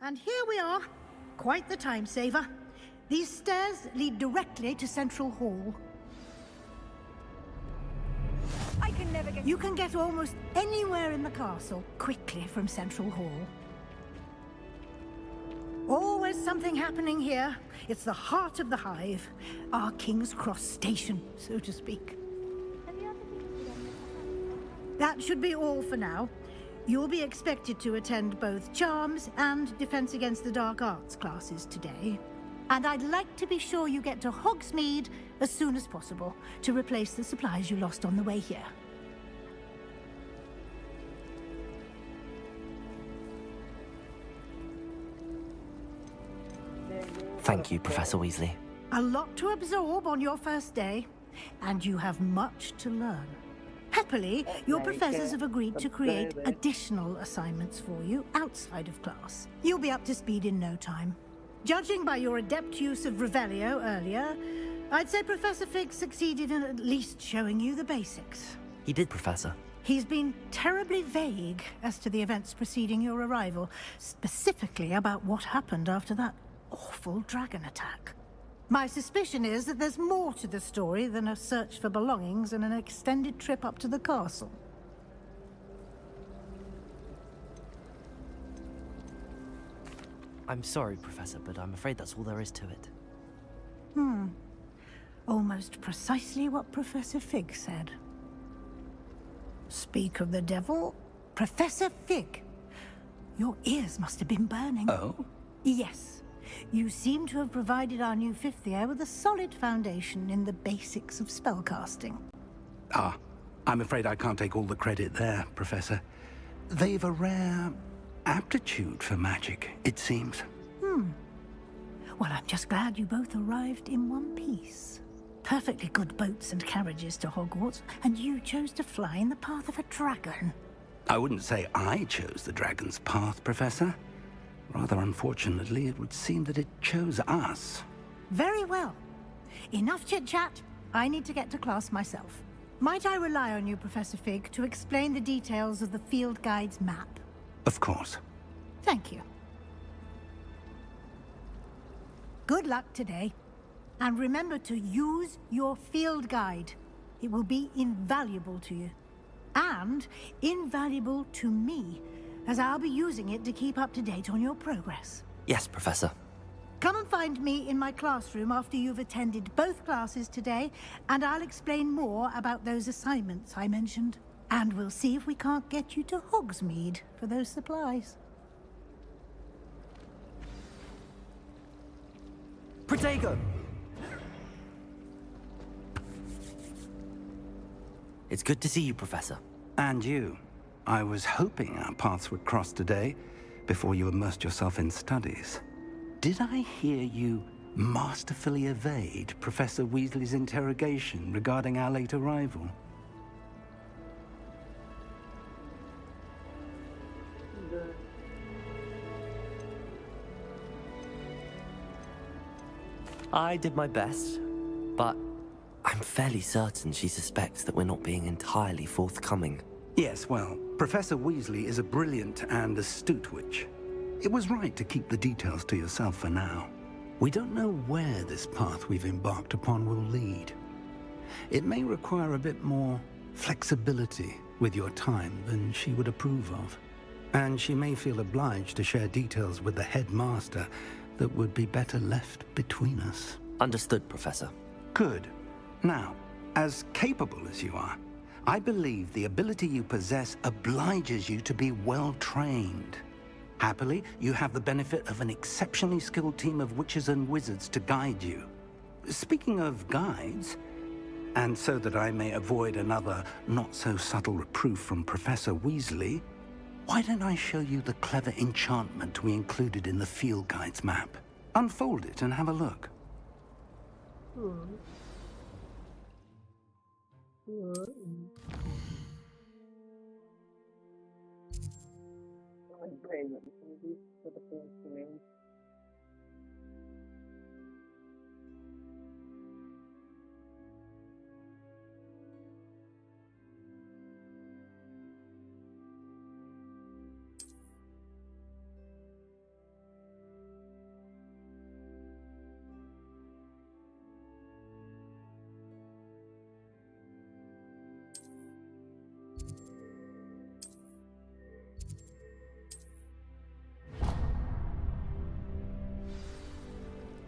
And here we are. Quite the time saver. These stairs lead directly to Central Hall. I can never get... You can get almost anywhere in the castle quickly from Central Hall. Always something happening here. It's the heart of the hive. Our King's Cross station, so to speak. That should be all for now. You'll be expected to attend both Charms and Defense Against the Dark Arts classes today. And I'd like to be sure you get to Hogsmeade as soon as possible to replace the supplies you lost on the way here. Thank you, Professor Weasley. A lot to absorb on your first day, and you have much to learn. Happily, your professors have agreed to create additional assignments for you outside of class. You'll be up to speed in no time. Judging by your adept use of Revelio earlier, I'd say Professor Fig succeeded in at least showing you the basics. He did, Professor. He's been terribly vague as to the events preceding your arrival, specifically about what happened after that awful dragon attack. My suspicion is that there's more to the story than a search for belongings and an extended trip up to the castle. I'm sorry, Professor, but I'm afraid that's all there is to it. Almost precisely what Professor Fig said. Speak of the devil, Professor Fig. Your ears must have been burning. Oh? Yes. You seem to have provided our new fifth year with a solid foundation in the basics of spellcasting. Ah, I'm afraid I can't take all the credit there, Professor. They've a rare aptitude for magic, it seems. Well, I'm just glad you both arrived in one piece. Perfectly good boats and carriages to Hogwarts, and you chose to fly in the path of a dragon. I wouldn't say I chose the dragon's path, Professor. Rather unfortunately, it would seem that it chose us. Very well. Enough chit-chat. I need to get to class myself. Might I rely on you, Professor Fig, to explain the details of the field guide's map? Of course. Thank you. Good luck today. And remember to use your field guide. It will be invaluable to you. And invaluable to me, as I'll be using it to keep up to date on your progress. Yes, Professor. Come and find me in my classroom after you've attended both classes today, and I'll explain more about those assignments I mentioned. And we'll see if we can't get you to Hogsmeade for those supplies. Protego! It's good to see you, Professor. And you. I was hoping our paths would cross today, before you immersed yourself in studies. Did I hear you masterfully evade Professor Weasley's interrogation regarding our late arrival? I did my best, but I'm fairly certain she suspects that we're not being entirely forthcoming. Yes, well, Professor Weasley is a brilliant and astute witch. It was right to keep the details to yourself for now. We don't know where this path we've embarked upon will lead. It may require a bit more flexibility with your time than she would approve of. And she may feel obliged to share details with the headmaster that would be better left between us. Understood, Professor. Good. Now, as capable as you are, I believe the ability you possess obliges you to be well-trained. Happily, you have the benefit of an exceptionally skilled team of witches and wizards to guide you. Speaking of guides, and so that I may avoid another not-so-subtle reproof from Professor Weasley, why don't I show you the clever enchantment we included in the field guide's map? Unfold it and have a look.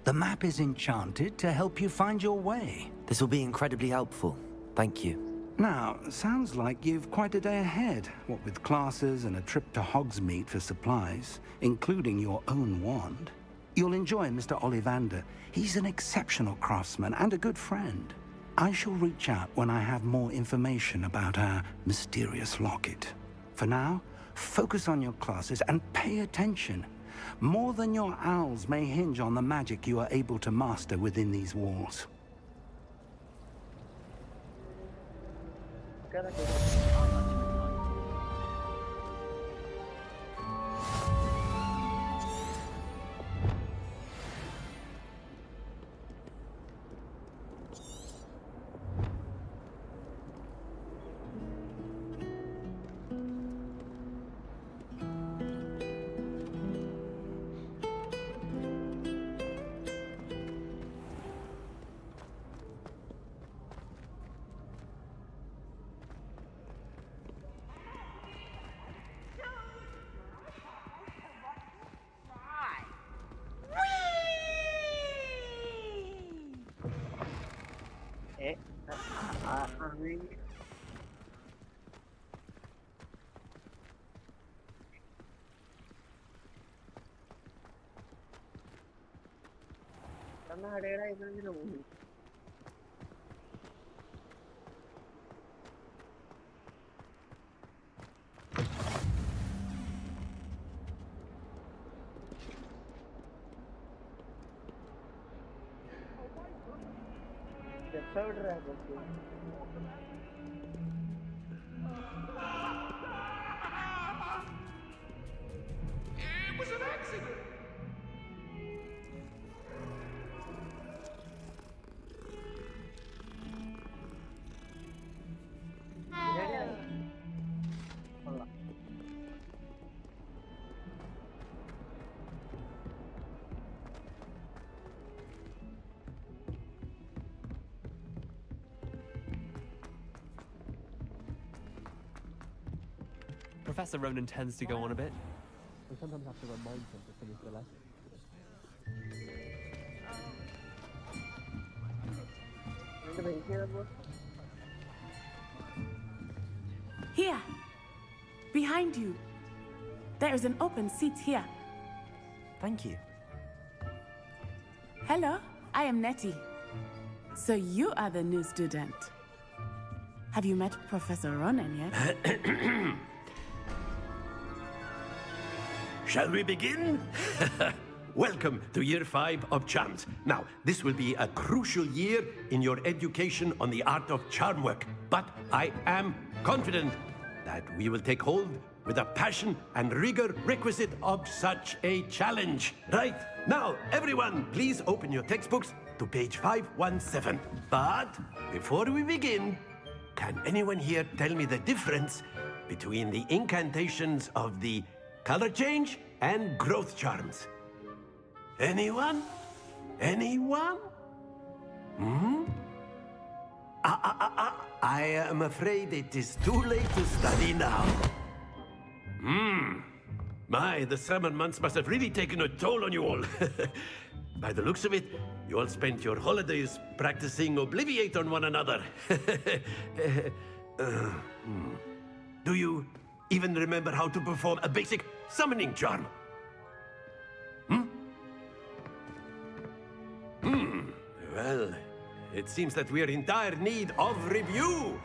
The map is enchanted to help you find your way. This will be incredibly helpful. Thank you. Now, sounds like you've quite a day ahead, what with classes and a trip to Hogsmeade for supplies, including your own wand. You'll enjoy Mr. Ollivander. He's an exceptional craftsman and a good friend. I shall reach out when I have more information about our mysterious locket. For now, focus on your classes and pay attention. More than your owls may hinge on the magic you are able to master within these walls. It was an accident. Professor Ronan tends to go on a bit. We sometimes have to remind him to finish the lesson. Here, behind you. There is an open seat here. Thank you. Hello, I am Nettie. So you are the new student. Have you met Professor Ronan yet? Shall we begin? Welcome to Year 5 of Charms. Now, this will be a crucial year in your education on the art of charm work, but I am confident that we will take hold with the passion and rigor requisite of such a challenge. Right, now, everyone, please open your textbooks to page 517. But before we begin, can anyone here tell me the difference between the incantations of the color change and growth charms? Anyone? Anyone? Hmm? I am afraid it is too late to study now. The summer months must have really taken a toll on you all. By the looks of it, you all spent your holidays practicing Obliviate on one another. Do you even remember how to perform a basic summoning charm? Well, it seems that we are in dire need of review.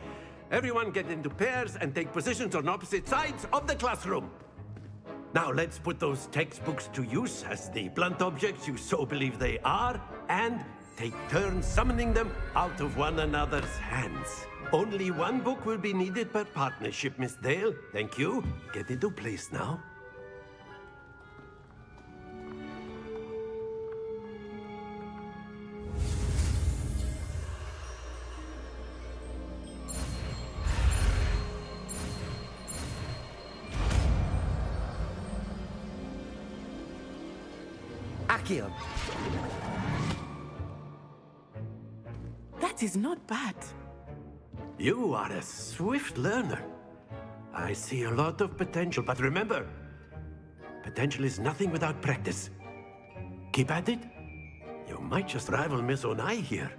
Everyone get into pairs and take positions on opposite sides of the classroom. Now let's put those textbooks to use as the blunt objects you so believe they are, and take turns summoning them out of one another's hands. Only one book will be needed per partnership, Miss Dale. Thank you. Get into place now. Accio. That is not bad. You are a swift learner. I see a lot of potential, but remember, potential is nothing without practice. Keep at it. You might just rival Miss Onai here.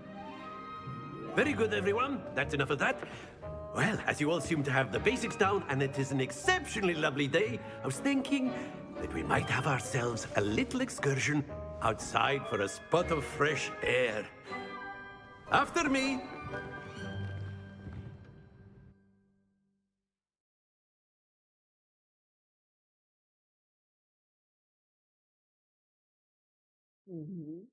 Very good, everyone. That's enough of that. Well, as you all seem to have the basics down, and it is an exceptionally lovely day, I was thinking that we might have ourselves a little excursion outside for a spot of fresh air. After me. Mhm.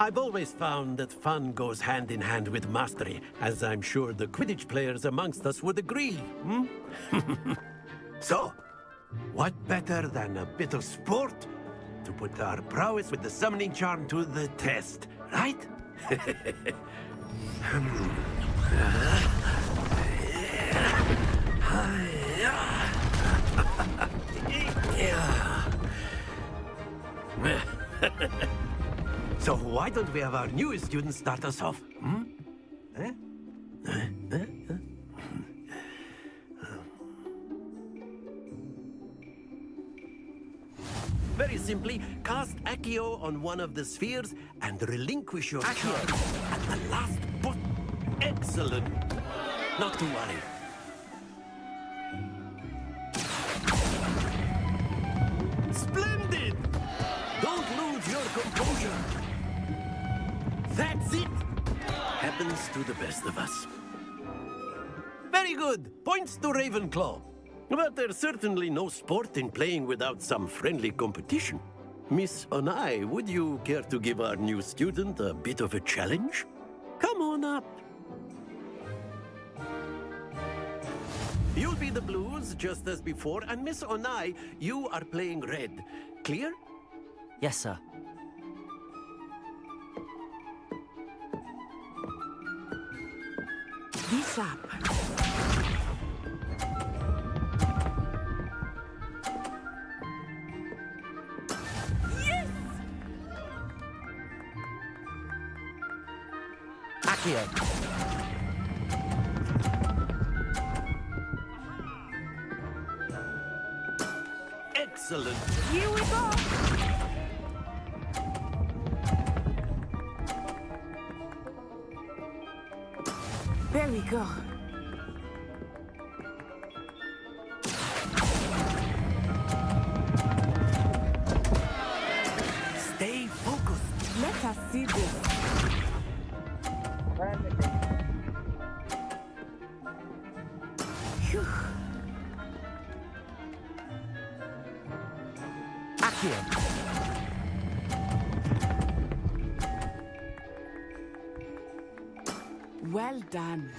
I've always found that fun goes hand in hand with mastery, as I'm sure the Quidditch players amongst us would agree, hmm? So, what better than a bit of sport to put our prowess with the summoning charm to the test, right? So why don't we have our newest student start us off? Hmm? Very simply, cast Accio on one of the spheres and relinquish your charge at the last button. Excellent. Not to worry. Splendid! Don't lose your composure. That's it! Happens to the best of us. Very good. Points to Ravenclaw. But there's certainly no sport in playing without some friendly competition. Miss Onai, would you care to give our new student a bit of a challenge? Come on up. You'll be the blues, just as before, and Miss Onai, you are playing red. Clear? Yes, sir. Be sharp. Yes! Accio. Excellent. Here we go. There we go. Stay focused. Let us see this. Phew. Accio. Well done.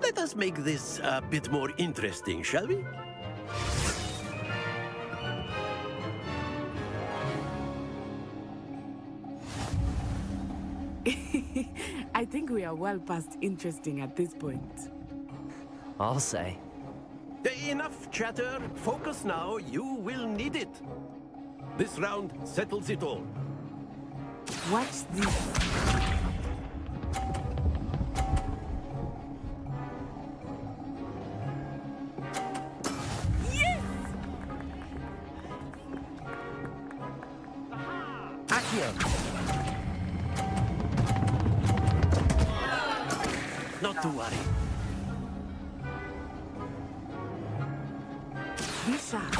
Let us make this a bit more interesting, shall we? I think we are well past interesting at this point. I'll say. Enough chatter. Focus now. You will need it. This round settles it all. Watch this. Yes! Accio. Not to worry. Be sharp.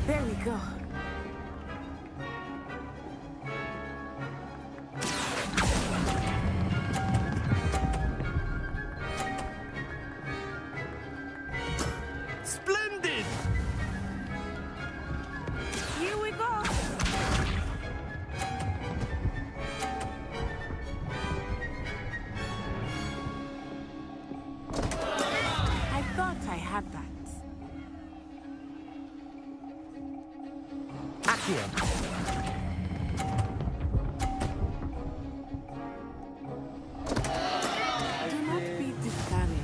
There we go. Splendid! Here we go. I thought I had that. Accio. Do not be discouraged.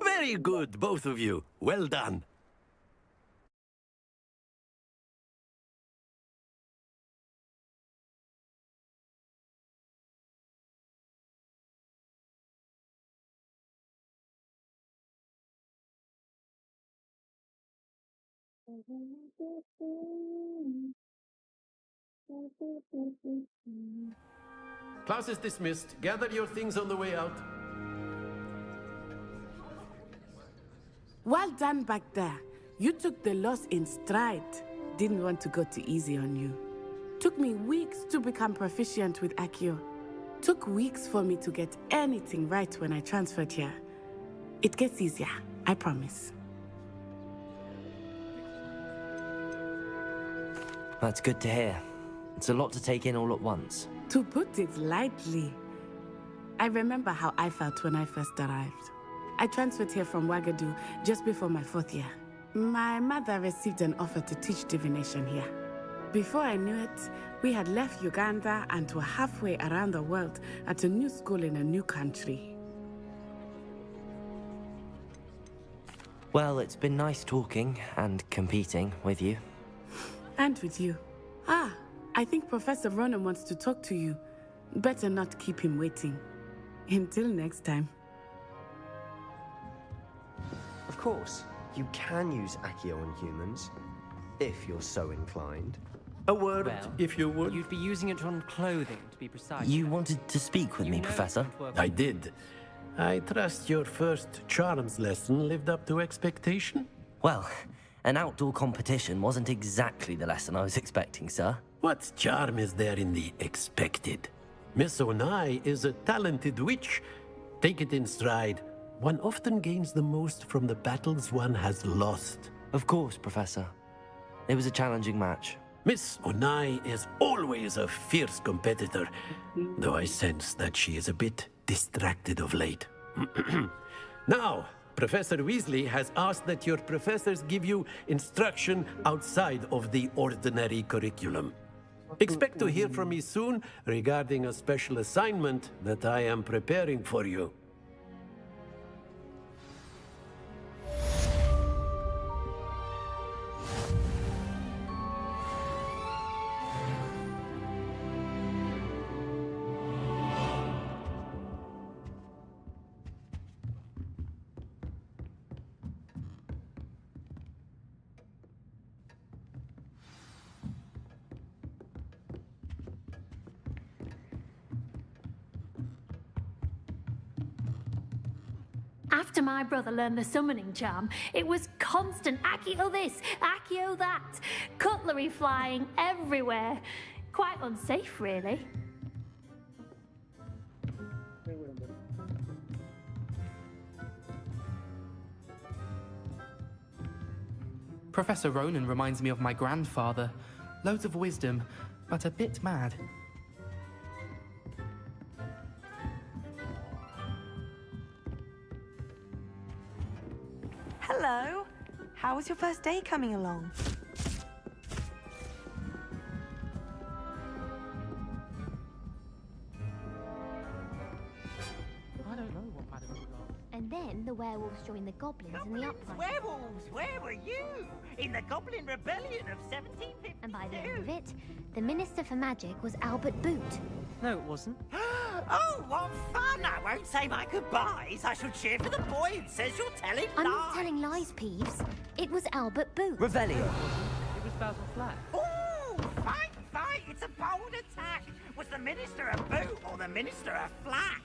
Very good, both of you. Well done. Class is dismissed. Gather your things on the way out. Well done back there. You took the loss in stride. Didn't want to go too easy on you. Took me weeks to become proficient with Accio. Took weeks for me to get anything right when I transferred here. It gets easier, I promise. That's good to hear. It's a lot to take in all at once. To put it lightly, I remember how I felt when I first arrived. I transferred here from Wagadu just before my 4th year. My mother received an offer to teach divination here. Before I knew it, we had left Uganda and were halfway around the world at a new school in a new country. Well, it's been nice talking and competing with you. And with you. Ah, I think Professor Ronan wants to talk to you. Better not keep him waiting. Until next time. Of course, you can use Accio on humans, if you're so inclined. A word, Well, if you would. You'd be using it on clothing, to be precise. You wanted to speak with me, Professor? I did. I trust your first charms lesson lived up to expectation? Well, an outdoor competition wasn't exactly the lesson I was expecting, sir. What charm is there in the expected? Miss Onai is a talented witch. Take it in stride. One often gains the most from the battles one has lost. Of course, Professor. It was a challenging match. Miss Onai is always a fierce competitor, though I sense that she is a bit distracted of late. Now, Professor Weasley has asked that your professors give you instruction outside of the ordinary curriculum. Expect to hear from me soon regarding a special assignment that I am preparing for you. After my brother learned the summoning charm, it was constant Accio this, Accio that, cutlery flying everywhere. Quite unsafe, really. Professor Ronan reminds me of my grandfather. Loads of wisdom, but a bit mad. Hello. How was your first day coming along? I don't know what Madame Rouge. And then the werewolves joined the goblins in the uprising. Werewolves, where were you? In the Goblin Rebellion of 1752. And by the end of it, the Minister for Magic was Albert Boot. No, it wasn't. Oh, what fun! I won't say my goodbyes. I shall cheer for the boy who says you're telling lies. I'm not telling lies, Peeves. It was Albert Boot. Revelio. It was Basil Flack. Ooh, fight, fight! It's a bold attack. Was the Minister a boot or the Minister a flack?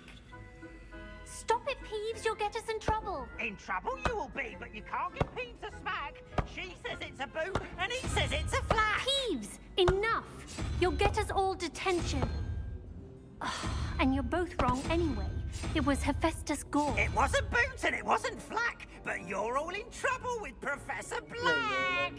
Stop it, Peeves. You'll get us in trouble. In trouble you will be, but you can't give Peeves a smack. She says it's a boot, and he says it's a flack. Peeves, enough. You'll get us all detention. And you're both wrong anyway. It was Hephaestus Gore. It wasn't Boot and it wasn't Flack, but you're all in trouble with Professor Black.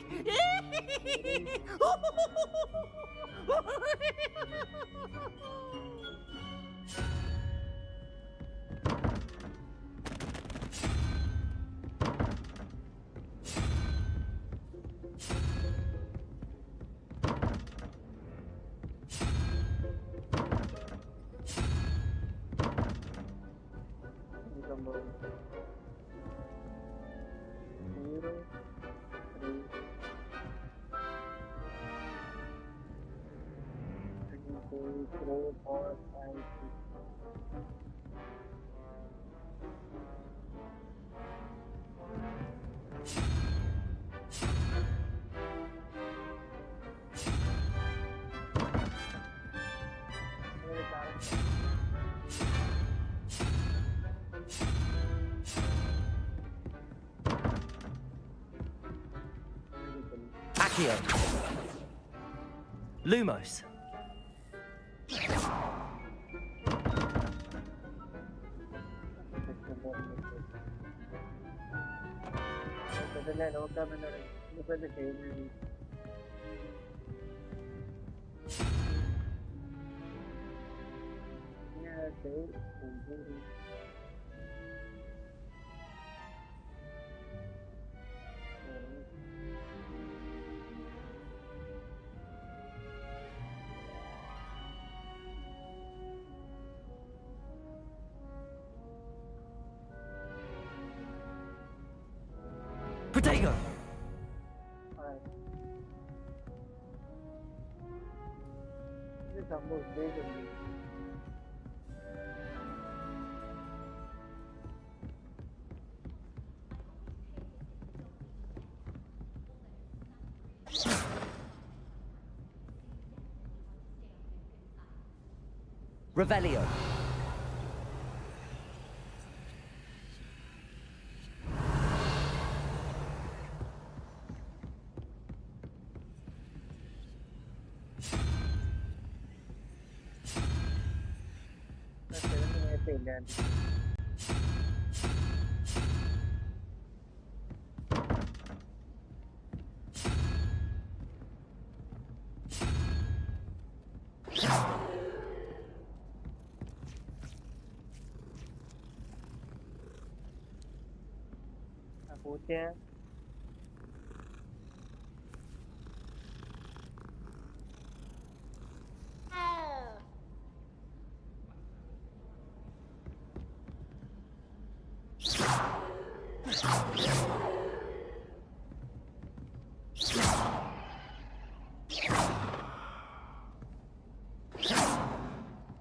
Accio. Lumos. Protego. Revelio. പൂച്ച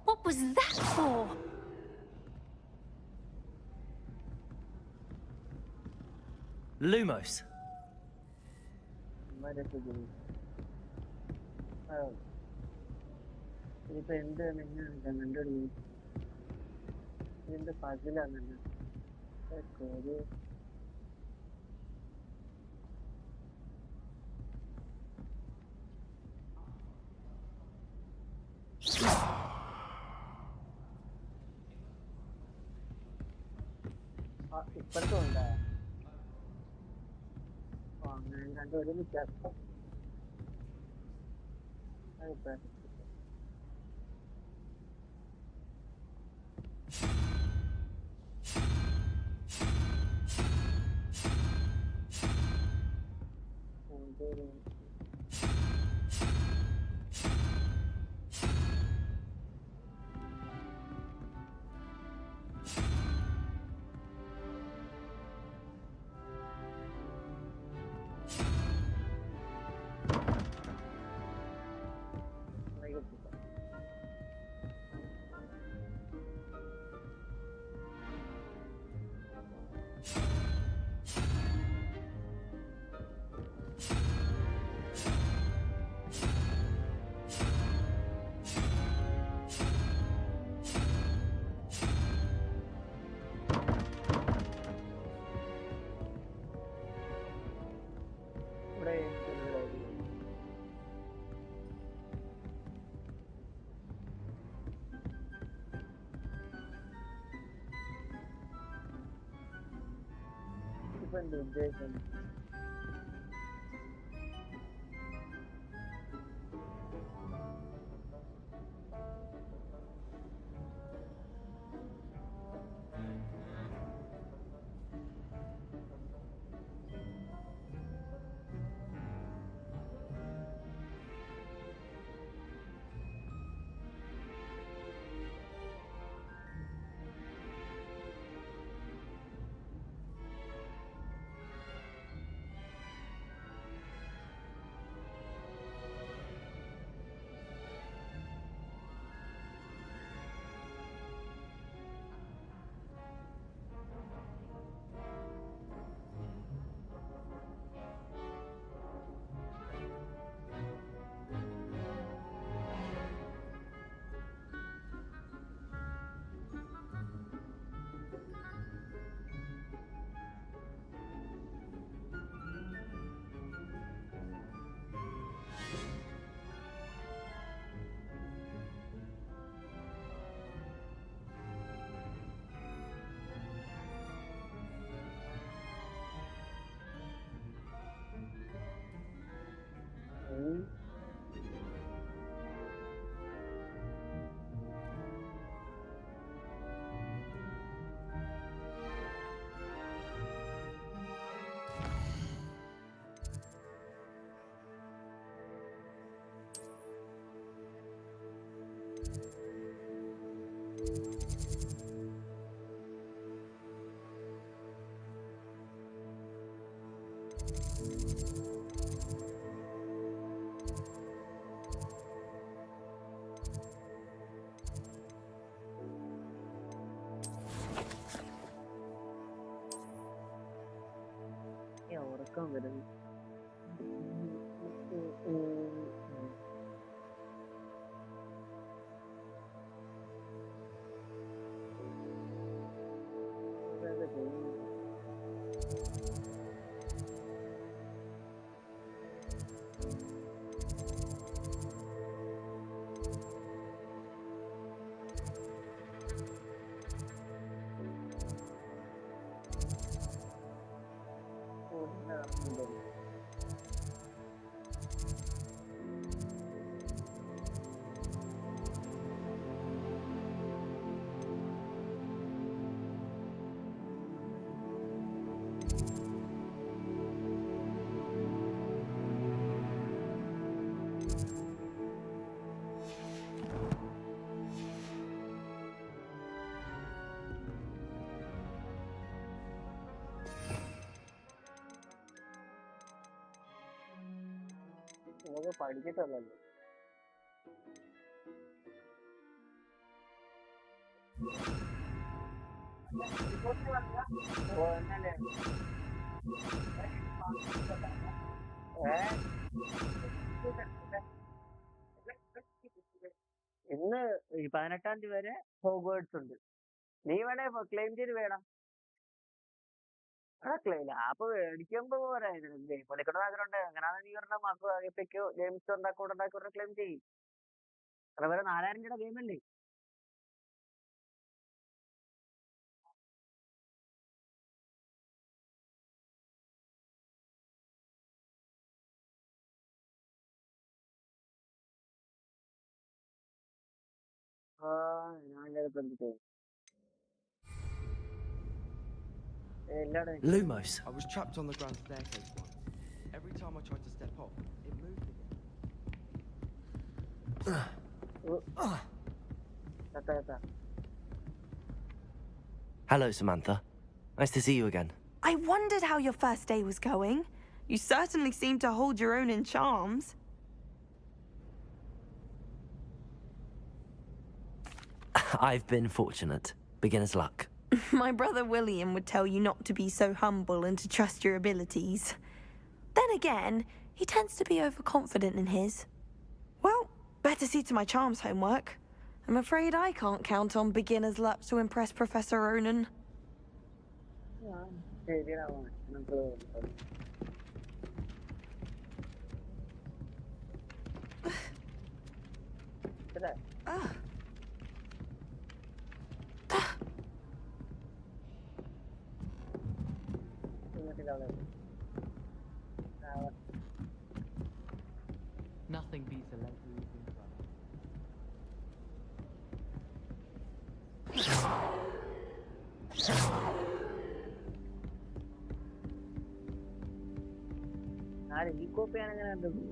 What was that for? Lumos. ഇതിപ്പോ എന്താണ് എങ്ങനെയാണ് കണ്ടുപിടി ഇതിന്റെ പതിലാണല്ലോ ഒരു ഇപ്പഴത്തും ഉണ്ടാ അങ്ങനെ രണ്ടും ഒരുമിച്ചാക്കും അതിപ്പോ ഉദ്ദേശം ഉറക്കം വരുന്നു. നമുക്ക് പഠിച്ചിട്ടല്ലല്ലോ. ഇന്ന് ഈ 18-ാം തീയതി വരെ ഹോഗ്വേർട്സ് ഉണ്ട്. നീ വേണേ ക്ലെയിം ചെയ്ത് വേണം. ലാപ്പ് മേടിക്കുമ്പോ പോരാ, ഗെയിം കളിക്കണ ആഗ്രഹമുണ്ട്. അങ്ങനെയാണ് നീ പറഞ്ഞ മാസം ആകത്തേക്കോ ഗെയിംസ് ഉണ്ടാക്കി ക്ലെയിം ചെയ്യും. അതുപോലെ 4000 രൂപയുടെ ഗെയിം അല്ലേ? ഞാൻ ബന്ധിച്ചത് Lumos. I was trapped on the grand staircase once. Every time I tried to step off, it moved again. Hello, Samantha. Nice to see you again. I wondered how your first day was going. You certainly seem to hold your own in charms. I've been fortunate. Beginner's luck. My brother William would tell you not to be so humble and to trust your abilities. Then again, he tends to be overconfident in his. Well, better see to my charms homework. I'm afraid I can't count on beginner's luck to impress Professor Ronan. Nothing beats a leisurely evening run. ഈ കോപ്പിയാണ് എങ്ങനെ കണ്ടത്?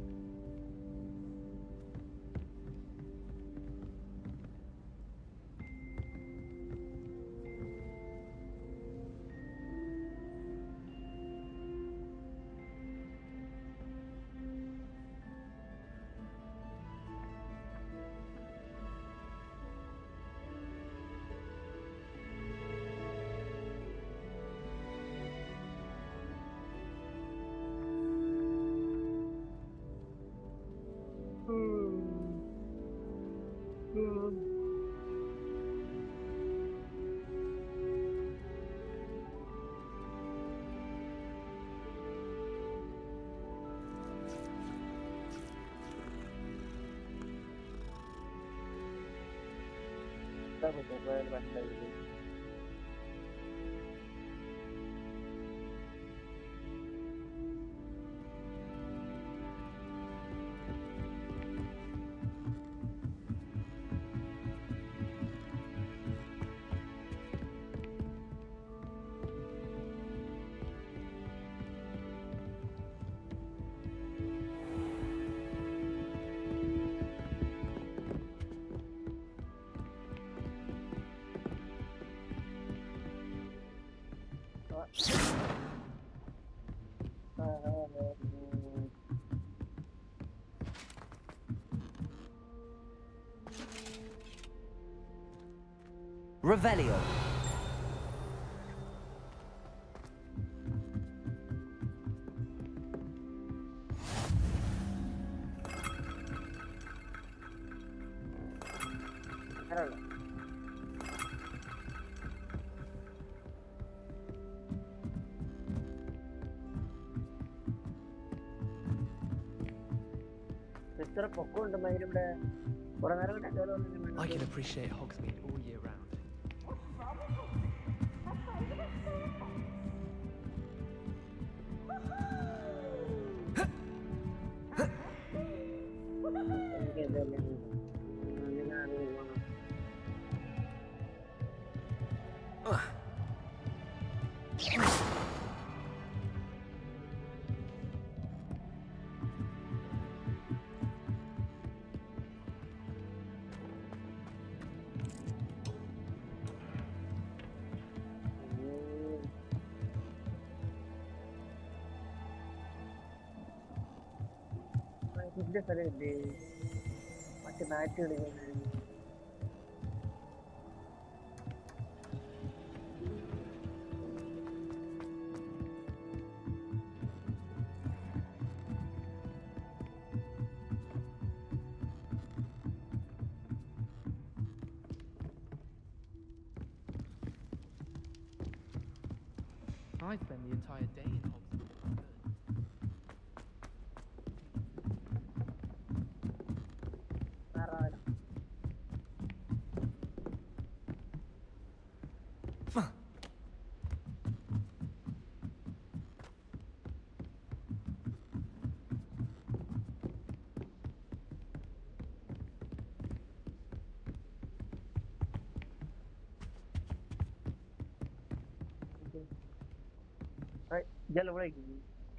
Revelio. I can appreciate Hogsmeade all year round. I spend the entire day in Hogsmeade.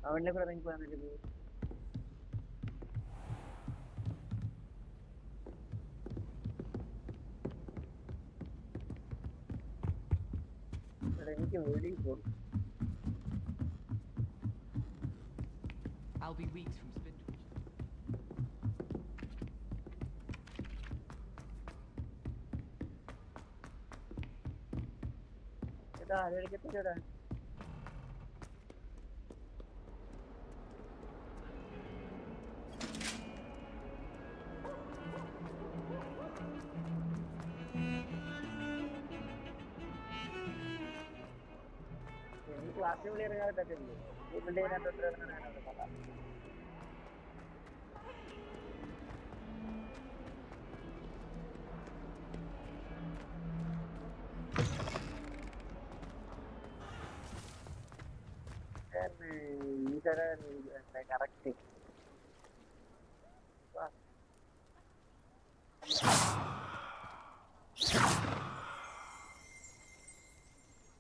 അവനെ കൂടെ ഇറങ്ങി പോകാൻ പറ്റുന്നത് എനിക്ക് വെളിയിൽ പോകും. I'll be weeks from Spindle. എടാ ആരെടുക്കത്തില്ലടാ ക്ലാസ്സിൽ വിളി ഇറങ്ങാൻ പറ്റത്തില്ലേ ഇതിന്റെ ഇതിനകത്ത് ഇറങ്ങാനാണ് കഥ ഈ തരം correct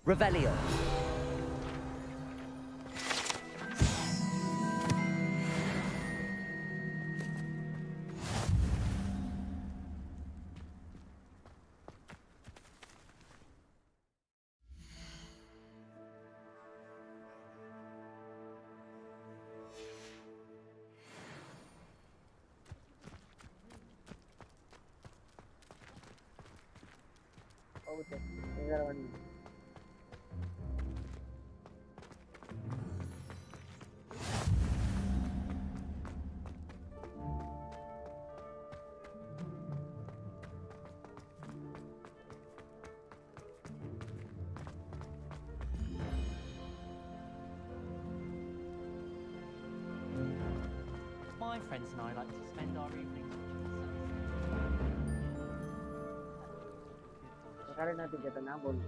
Revelio. My friends and I like to spend our evenings കടലിനകത്ത് കേട്ടോ ഞാൻ പോകുന്നു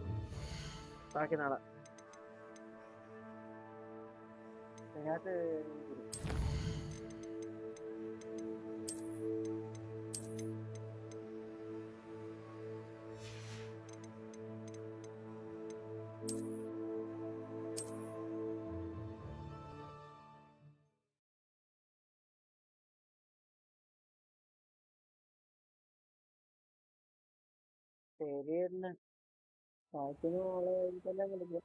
ബാക്കി നാളെ അതിനകത്ത് ശരി തന്നെ ബാക്കിന് നാളെ എല്ലാം വിളിക്കും